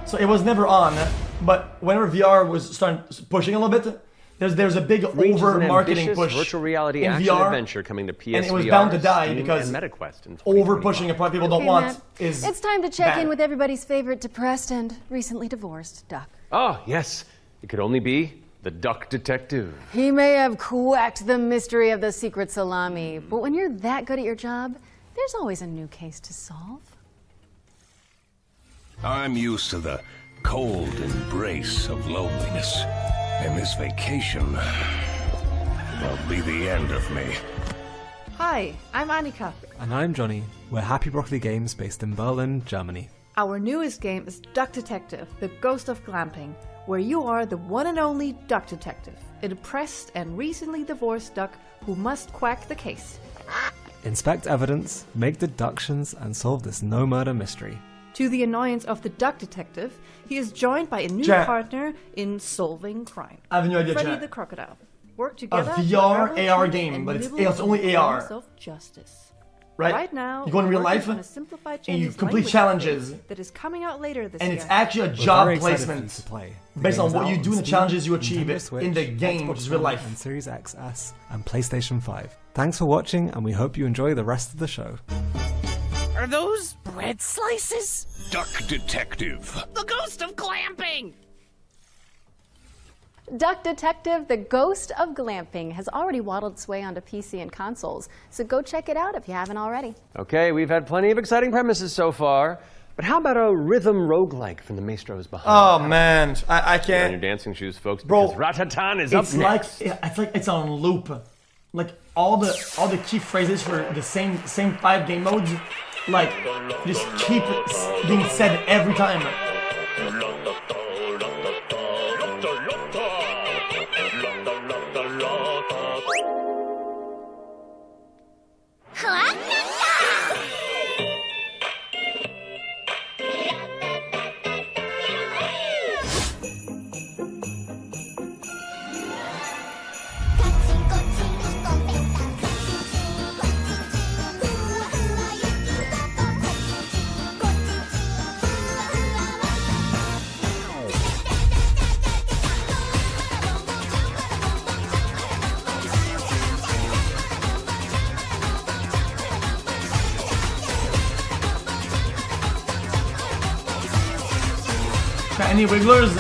So it was never on, but whenever VR was starting pushing a little bit, there's a big over marketing push virtual reality in action VR, adventure coming to PSVR, and it was bound to die Steam, because and MetaQuest in over pushing a product people don't want Matt, is it's time to check bad. in with everybody's favorite depressed and recently divorced Duck. Oh, yes. It could only be the Duck Detective. He may have cracked the mystery of the secret salami, but when you're that good at your job, there's always a new case to solve. I'm used to the cold embrace of loneliness, and this vacation will be the end of me. Hi, I'm Annika. And I'm Johnny. We're Happy Broccoli Games based in Berlin, Germany. Our newest game is Duck Detective, the Ghost of Glamping, where you are the one and only Duck Detective, a depressed and recently divorced duck who must crack the case. Inspect evidence, make deductions, and solve this no-murder mystery. To the annoyance of the Duck Detective, he is joined by a new Chat. partner in solving crime. I have no idea, Freddy chat. the Crocodile. Work together to VR unravel AR truth game, and but it's nibble only on AR. the of justice. Right? now, you go in we're real working life on a simplified and you Chinese complete language challenges, update that is coming out later this and year. it's actually a We're job very excited for you placement to play. The based on game's what you out do on and the Steam, challenges you achieve Nintendo in Switch, the game, Xbox which is real One, life. and Series XS, and PlayStation 5. Thanks for watching, and we hope you enjoy the rest of the show. Are those bread slices? Duck Detective. The ghost of glamping! Duck Detective, the Ghost of Glamping, has already waddled its way onto PC and consoles, so go check it out if you haven't already. Okay, we've had plenty of exciting premises so far, but how about a rhythm roguelike from the maestros behind? Oh man, I Get on can't. your dancing shoes, folks, Bro, because Ratatan is up It's next. like it's on loop. Like all the key phrases for the same 5 game modes, like just keep being said every time. Got any wigglers?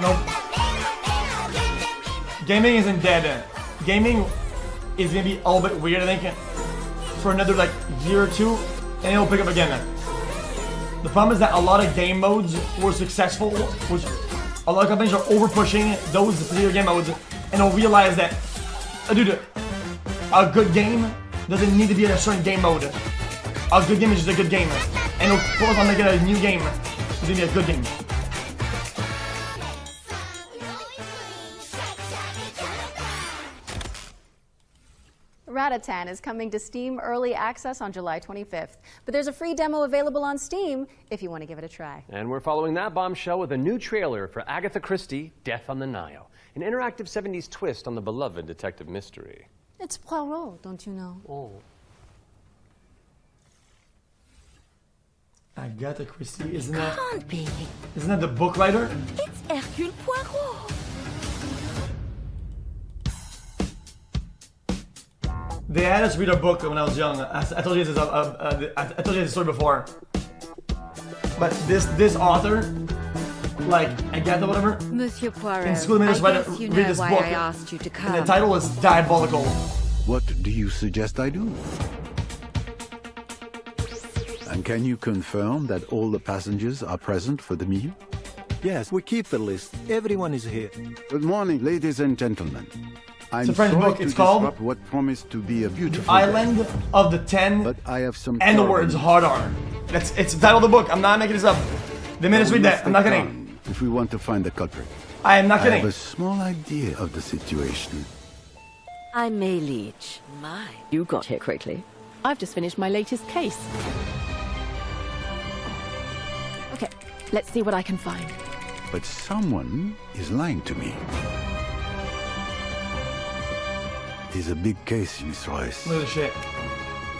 Nope. Gaming isn't dead. Gaming is gonna be a little bit weird, I think, for another like year or two, and it'll pick up again. The problem is that a lot of game modes were successful, which a lot of companies are over pushing those particular game modes, and they'll realize that, dude, a good game doesn't need to be in a certain game mode. A good game is just a good game, and they'll focus on making a new game. It's gonna be a good game. Ratatan is coming to Steam Early Access on July 25th, but there's a free demo available on Steam if you want to give it a try. And we're following that bombshell with a new trailer for Agatha Christie, Death on the Nile, an interactive 70s twist on the beloved detective mystery. It's Poirot, don't you know? Oh. Agatha Christie, isn't that? Can't be. Isn't that the book writer? It's Hercule Poirot. They had us read a book when I was young. I told you this. I told you this story before. But this author, like Agatha, whatever. Monsieur Poirot, in school, made us I guess you read know this why book. I asked you to come. And the title was diabolical. What do you suggest I do? And can you confirm that all the passengers are present for the meal? Yes, we keep the list. Everyone is here. Good morning, ladies and gentlemen. I'm It's a French sorry book. to It's called disrupt what promised to be a beautiful Island day. of the Ten But I have some and the trouble. words hard R. It's the title of the book. I'm not making this up. They made us We read must that. I'm not take kidding. time if we want to find the culprit. I am not I kidding. have a small idea of the situation. I'm May Leach. My, you got here quickly. I've just finished my latest case. Okay, let's see what I can find. But someone is lying to me. It is a big case, Miss Royce. Look at the shit.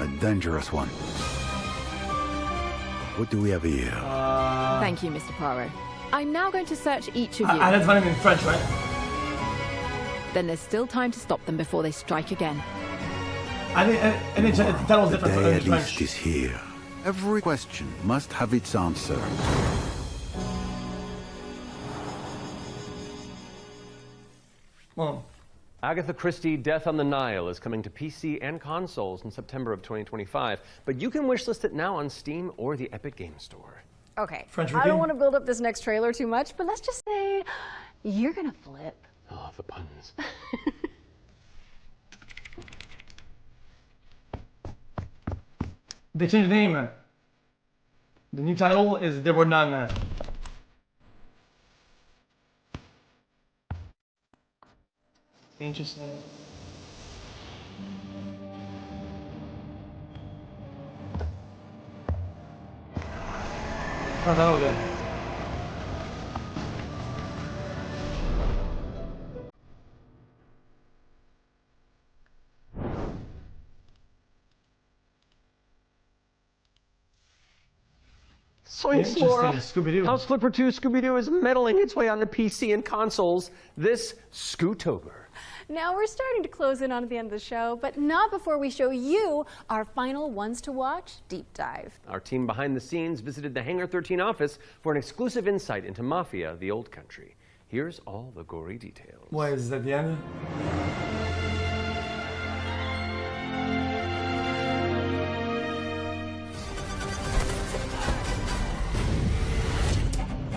A dangerous one. What do we have here? Thank you, Mr. Poirot. I'm now going to search each of you. I had to find him in French, right? Then there's still time to stop them before they strike again. I think the title was The different day in at French. least is here. Every question must have its answer. Well, Agatha Christie, Death on the Nile is coming to PC and consoles in September of 2025, but you can wishlist it now on Steam or the Epic Game Store. Okay, French I Ricky? don't want to build up this next trailer too much, but let's just say you're gonna flip. Oh, the puns. They changed the name. The new title is There Were None. Interesting. Oh, that was good. Soinks, Laura. Interesting. Scooby-Doo. House Flipper 2 Scooby-Doo is meddling its way onto PC and consoles this Scootober. Now we're starting to close in on the end of the show, but not before we show you our final ones to watch deep dive. Our team behind the scenes visited the Hangar 13 office for an exclusive insight into Mafia: The Old Country. Here's all the gory details. What is that the end?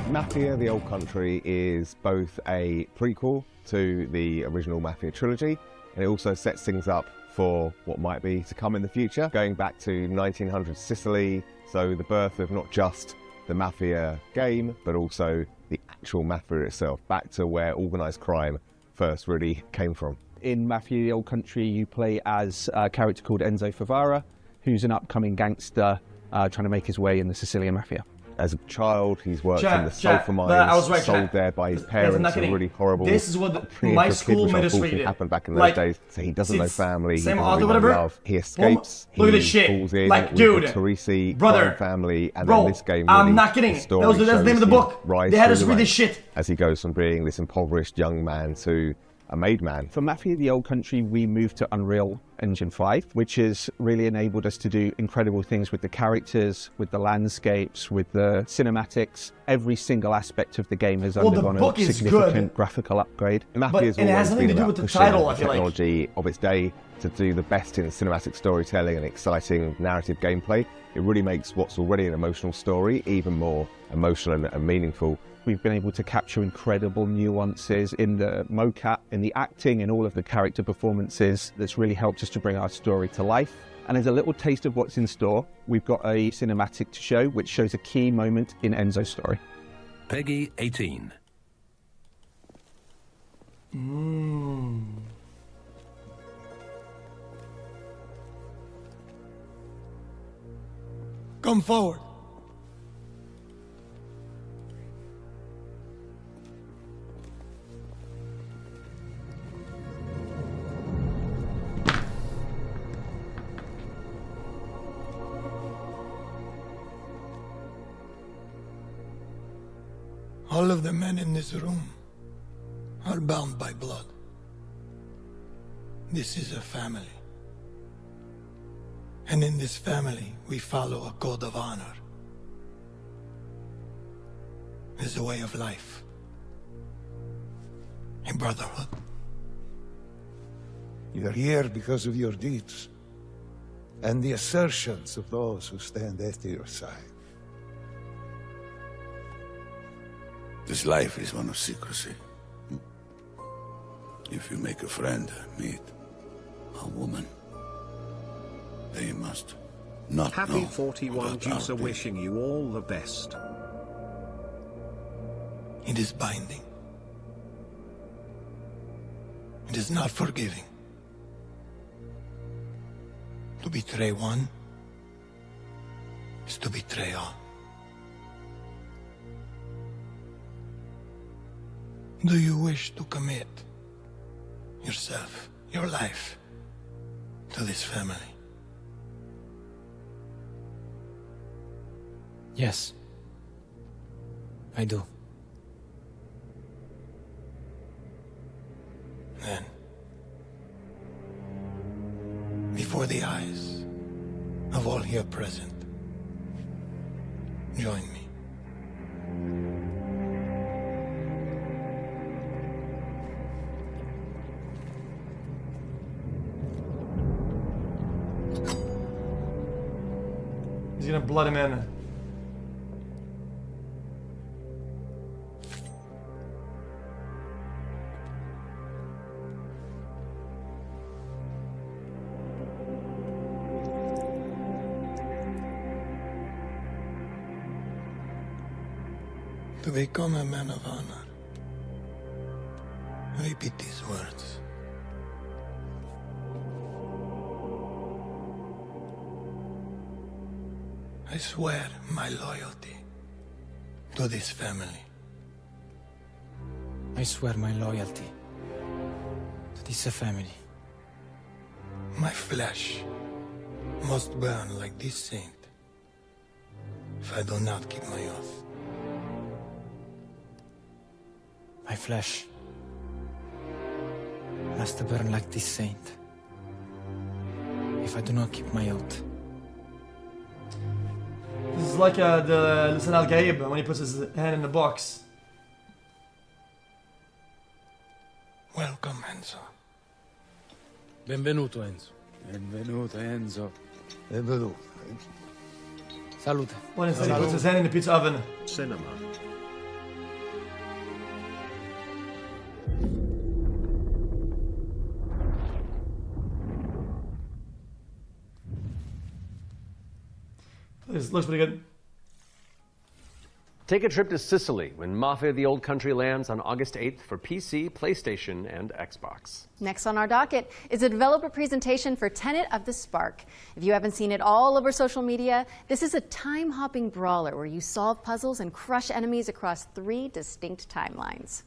Mafia: The Old Country is both a prequel to the original Mafia trilogy, and it also sets things up for what might be to come in the future, going back to 1900s Sicily, so the birth of not just the Mafia game, but also the actual Mafia itself, back to where organised crime first really came from. In Mafia: The Old Country, you play as a character called Enzo Favara, who's an upcoming gangster trying to make his way in the Sicilian Mafia. As a child, he's worked Chat, in the chat, sulfur mines, I was right, sold chat. there by his Guys, I'm parents, not a kidding. really horrible This is what upbringing my for a kid, school which made us unfortunately read it. happened back in Like, those days. So he doesn't know it's family, he same doesn't author, really know whatever. love. He escapes, Look at he this shit. falls in Like, with dude, the Teresi brother, crime family, and bro, then this game I'm really, not kidding. the story That's the name of shows the his book. rise They had through us the read this ranks shit. as he goes from being this impoverished young man to a made man. For Mafia the Old Country, we moved to Unreal Engine 5, which has really enabled us to do incredible things with the characters, with the landscapes, with the cinematics. Every single aspect of the game has undergone book a is significant graphical upgrade. Mafia has and it has always nothing been to do about with the pushing title, the I feel like. technology of its day to do the best in cinematic storytelling and exciting narrative gameplay. It really makes what's already an emotional story even more emotional and meaningful. We've been able to capture incredible nuances in the mocap, in the acting, in all of the character performances that's really helped us to bring our story to life. And as a little taste of what's in store, we've got a cinematic to show which shows a key moment in Enzo's story. Peggy 18. Come forward. All of the men in this room are bound by blood. This is a family. And in this family, we follow a code of honor. It's a way of life, a brotherhood. You're here because of your deeds and the assertions of those who stand at your side. This life is one of secrecy. If you make a friend, meet a woman, they must not Happy know 41 about Juicer our wishing you all the best. It is binding. It is not forgiving. To betray one is to betray all. Do you wish to commit yourself, your life, to this family? Yes, I do. Then, before the eyes of all here present, join me. He's gonna blood him in. To become a man of honor, repeat these words. I swear my loyalty to this family. I swear my loyalty to this family. My flesh must burn like this saint if I do not keep my oath. My flesh must burn like this saint if I do not keep my oath. This is like the Lisan al-Gaib when he puts his hand in the box. Welcome, Enzo. Benvenuto, Enzo. Benvenuto, Enzo. Benvenuto. Salute. When he puts his hand in the pizza oven. Cinema. This looks pretty good. Take a trip to Sicily when Mafia the Old Country lands on August 8th for PC, PlayStation, and Xbox. Next on our docket is a developer presentation for Tenet of the Spark. If you haven't seen it all over social media, this is a time-hopping brawler where you solve puzzles and crush enemies across 3 distinct timelines.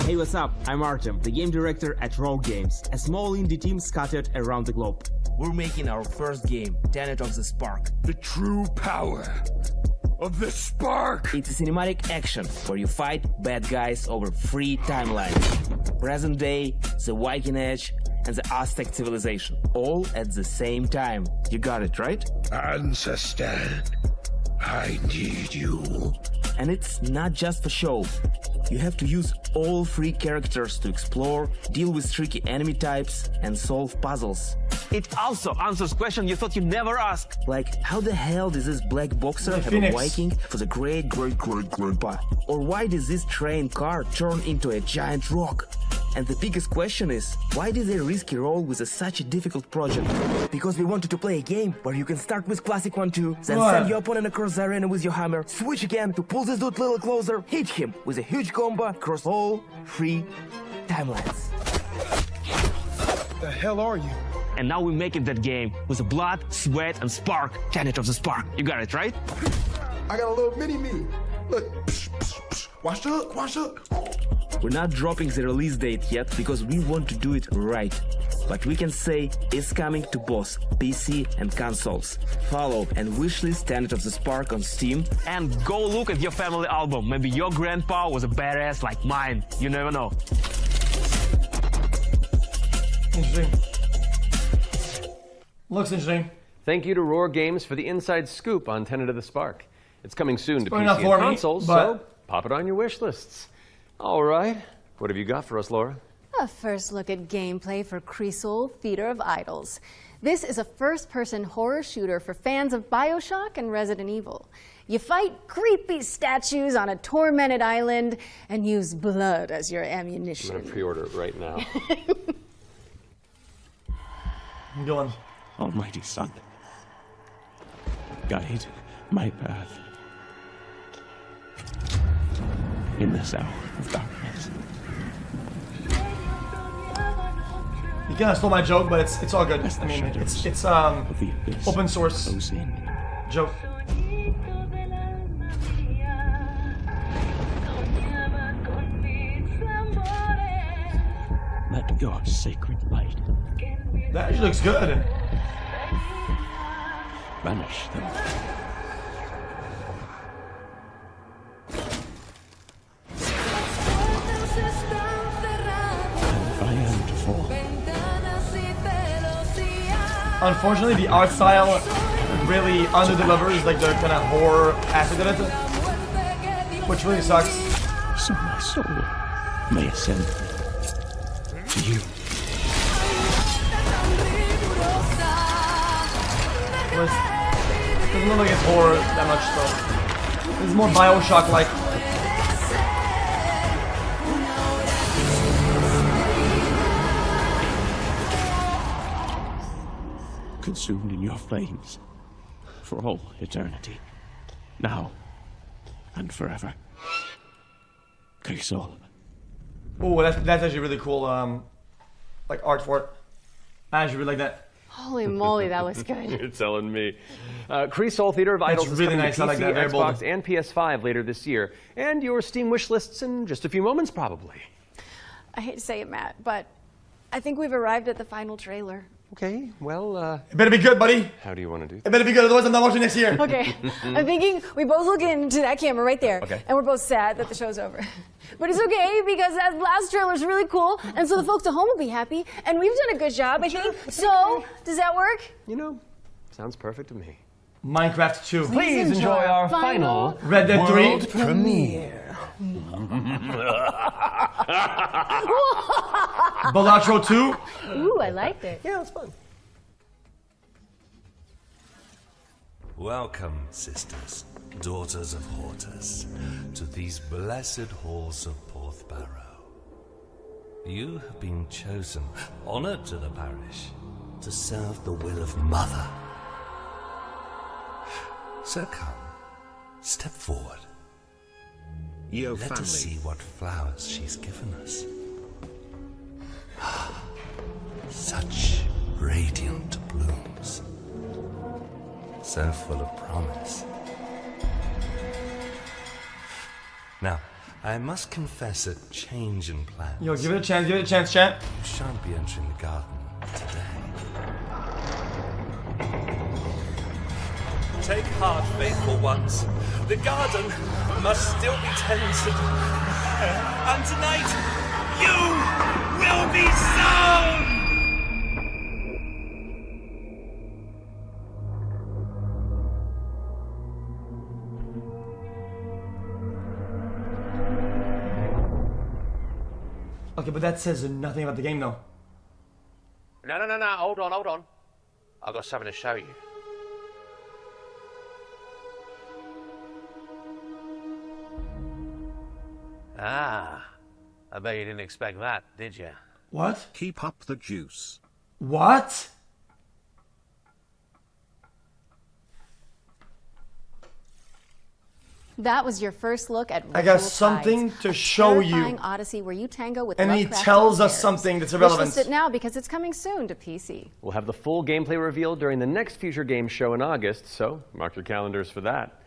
Hey, what's up? I'm Artem, the game director at Rogue Games, a small indie team scattered around the globe. We're making our first game, Tenet of the Spark. The true power of the Spark! It's a cinematic action where you fight bad guys over 3 timelines. Present day, the Viking Age, and the Aztec civilization, all at the same time. You got it, right? Ancestor, I need you. And it's not just for show. You have to use all 3 characters to explore, deal with tricky enemy types, and solve puzzles. It also answers questions you thought you'd never ask. Like, how the hell does this black boxer have a Viking for the great-great-great-grandpa? Or why does this train car turn into a giant rock? And the biggest question is, why did they risk a role with such a difficult project? Because we wanted to play a game where you can start with classic 1-2, then send your opponent across the arena with your hammer, switch again to pull this dude a little closer, hit him with a huge combo across all 3 timelines. The hell are you? And now we're making that game with the blood, sweat, and spark, Tenet of the Spark. You got it, right? I got a little mini-me. Look, wash up. We're not dropping the release date yet because we want to do it right. But we can say it's coming to both PC and consoles. Follow and wishlist Tenet of the Spark on Steam. And go look at your family album. Maybe your grandpa was a badass like mine. You never know. Interesting. Looks interesting. Thank you to Roar Games for the inside scoop on Tenet of the Spark. It's coming soon to Probably PC not and for me, consoles, but- so pop it on your wish lists. All right, what have you got for us, Laura? A first look at gameplay for Creasol Theater of Idols. This is a first-person horror shooter for fans of BioShock and Resident Evil. You fight creepy statues on a tormented island and use blood as your ammunition. I'm gonna pre-order it right now. I'm going. Almighty Son, guide my path in this hour of darkness. You kind of stole my joke, but it's all good. I mean, it's open source joke. Let your sacred light That actually looks good. banish them. And I am to fall. Unfortunately, the art style really under-delivers like the kind of horror aspect of it, which really sucks. So my soul may ascend to you. Doesn't look like it's horror that much, though. It's more BioShock-like. Consumed in your flames for all eternity, now and forever. Creasol. Oh, that's actually really cool. Like art for it. I actually really like that. Holy moly, that looks good. You're telling me. Creasol Theater of Idols That's is really coming nice. to I like PC, that. Very bold. Xbox, and PS5 later this year. And your Steam wish lists in just a few moments, probably. I hate to say it, Matt, but I think we've arrived at the final trailer. Okay, well, It better be good, buddy. how do you want to do It better be good, otherwise I'm not watching next year. Okay, I'm thinking we both look into that camera right there, Okay. and we're both sad that the show's over. But it's okay, because that last trailer's really cool, and so the folks at home will be happy, and we've done a good job, I think. So, does that work? You know, sounds perfect to me. Minecraft 2. Please enjoy our final Red Dead 3. world premiere. Balatro 2. Ooh, I liked it. Yeah, it's fun. Welcome, sisters, daughters of Hortus, to these blessed halls of Porthbarrow. You have been chosen, honored to the parish, to serve the will of Mother. So come, step forward. Yo, Let family. us see what flowers she's given us. Such radiant blooms. So full of promise. Now, I must confess a change in plans. Yo, give it a chance, chat. You shan't be entering the garden today. Take heart, faithful ones. The garden must still be tended. And tonight, you will be sown! Okay, but that says nothing about the game, though. No. Hold on. I've got something to show you. Ah, I bet you didn't expect that, did you? What? Keep up the juice. What? That was your first look at I got Ritual something Tides, to a show you. terrifying odyssey where you tango with And he Lovecraftian tells us terrors. something that's Wish irrelevant. list it now because it's coming soon to PC. We'll have the full gameplay revealed during the next Future Games show in August, so mark your calendars for that.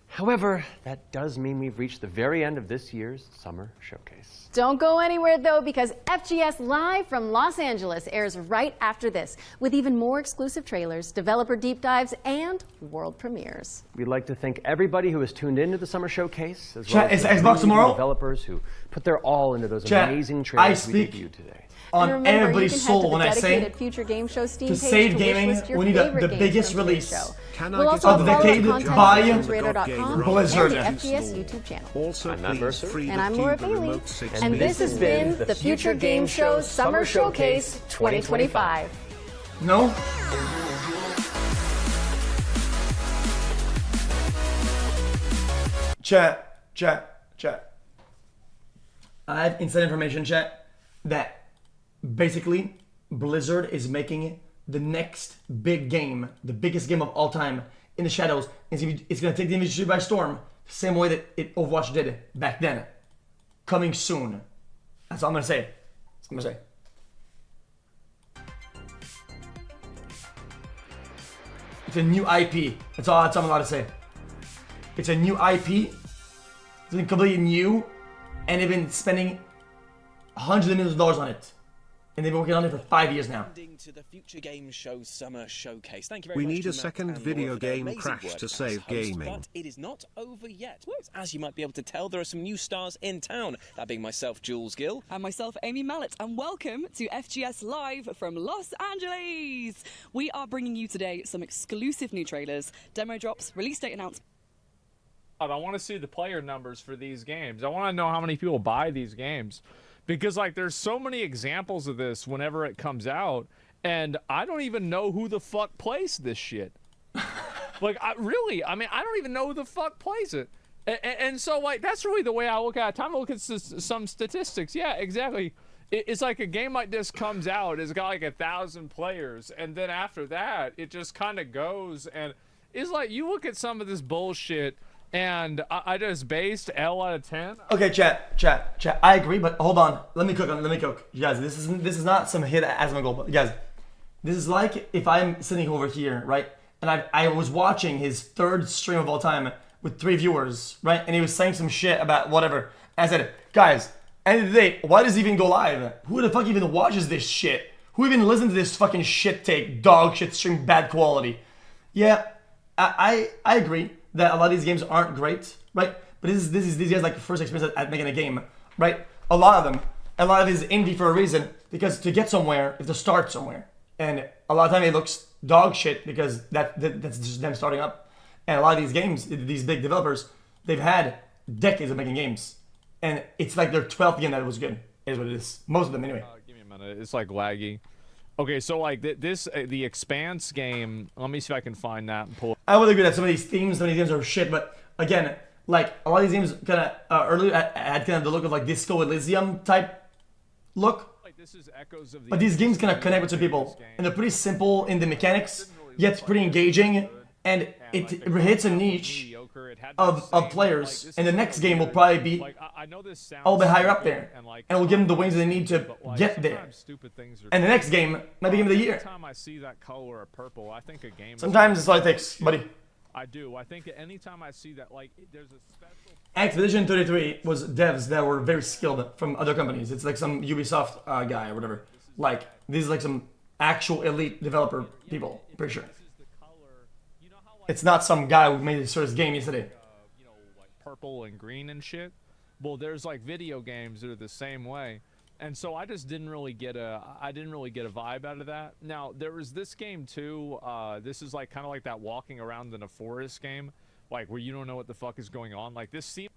However, that does mean we've reached the very end of this year's Summer Showcase. Don't go anywhere though, because FGS Live from Los Angeles airs right after this, with even more exclusive trailers, developer deep dives, and world premieres. We'd like to thank everybody who has tuned into the Summer Showcase, as Chat, well as is the Xbox amazing tomorrow? developers who put their all into those Chat, amazing I trailers we speak debuted today. on And remember, everybody's you can soul head to when the I say dedicated Future Game Show Steam to page save to gaming, wishlist your we need the favorite games biggest from today's release show. Can We'll I also get of the follow decade content by on GamesRadar.com Blizzard. and the FGS YouTube channel. Also, Anniversary. please free And the I'm Laura Cuba Bailey, Remote 6 and this has been the Future Game Show Summer Showcase 2025. No? Chat. I have inside information, chat, that basically Blizzard is making the next big game, the biggest game of all time, in the shadows. It's going to take the industry by storm, the same way that Overwatch did back then. Coming soon. That's all I'm going to say. That's all I'm going to say. It's a new IP. That's all I'm allowed to say. It's a new IP. It's been completely new, and they've been spending hundreds of millions of dollars on it. And they've been working on it for 5 years now. To the Future Game Show Summer Showcase. Thank you very We much need to a Matt second and video Laura for their game amazing crash work to as save host, gaming. But it is not over yet. As you might be able to tell, there are some new stars in town. That being myself, Jules Gill. And myself, Amy Mallet, and welcome to FGS Live from Los Angeles. We are bringing you today some exclusive new trailers, demo drops, release date announcements. I want to see the player numbers for these games. I want to know how many people buy these games. Because, like, there's so many examples of this whenever it comes out, and I don't even know who the fuck plays this shit. Like, I don't even know who the fuck plays it. And so, like, that's really the way I look at it. Time to look at some statistics. Yeah, exactly. It's like a game like this comes out, it's got like 1,000 players, and then after that, it just kind of goes, and it's like, you look at some of this bullshit, and I just based L out of 10. Okay, chat. I agree, but hold on. Let me cook. You guys, this is not some hit as my goal. But you guys, this is like if I'm sitting over here, right? And I was watching his third stream of all time with 3 viewers, right? And he was saying some shit about whatever. And I said, guys, end of the day, why does he even go live? Who the fuck even watches this shit? Who even listens to this fucking shit take, dog shit stream, bad quality? Yeah, I agree that a lot of these games aren't great, right? But this is these guys like first experience at making a game, right? A lot of it is indie for a reason, because to get somewhere, you have to start somewhere. And a lot of time it looks dog shit because that's just them starting up. And a lot of these games, these big developers, they've had decades of making games. And it's like their 12th game that was good, is what it is. Most of them anyway. Give me a minute, it's like laggy. Okay, so like the Expanse game, let me see if I can find that and pull it. I would agree that some of these themes, some of these games are shit, but again, like a lot of these games kind of earlier had kind of the look of like Disco Elysium type look. like this is echoes of the But these games cannot connect with two people, and they're pretty simple in the mechanics, yet pretty engaging, and it hits a niche of players. And the next game will probably be a little bit higher up there, and will give them the wings they need to get there. And the next game might be game of the year. Anytime I see that color of purple, I think a game. Sometimes it's all it takes, buddy. I do. I think anytime I see that, like, there's a special. Activision 33 was devs that were very skilled from other companies. It's like some Ubisoft guy or whatever. Like, these are like some actual elite developer people, pretty sure. It's not some guy who made this first game yesterday. You know, like purple and green and shit. Well, there's like video games that are the same way. And so I just didn't really get a vibe out of that. Now, there was this game too. This is like kind of like that walking around in a forest game, like where you don't know what the fuck is going on. Like this seems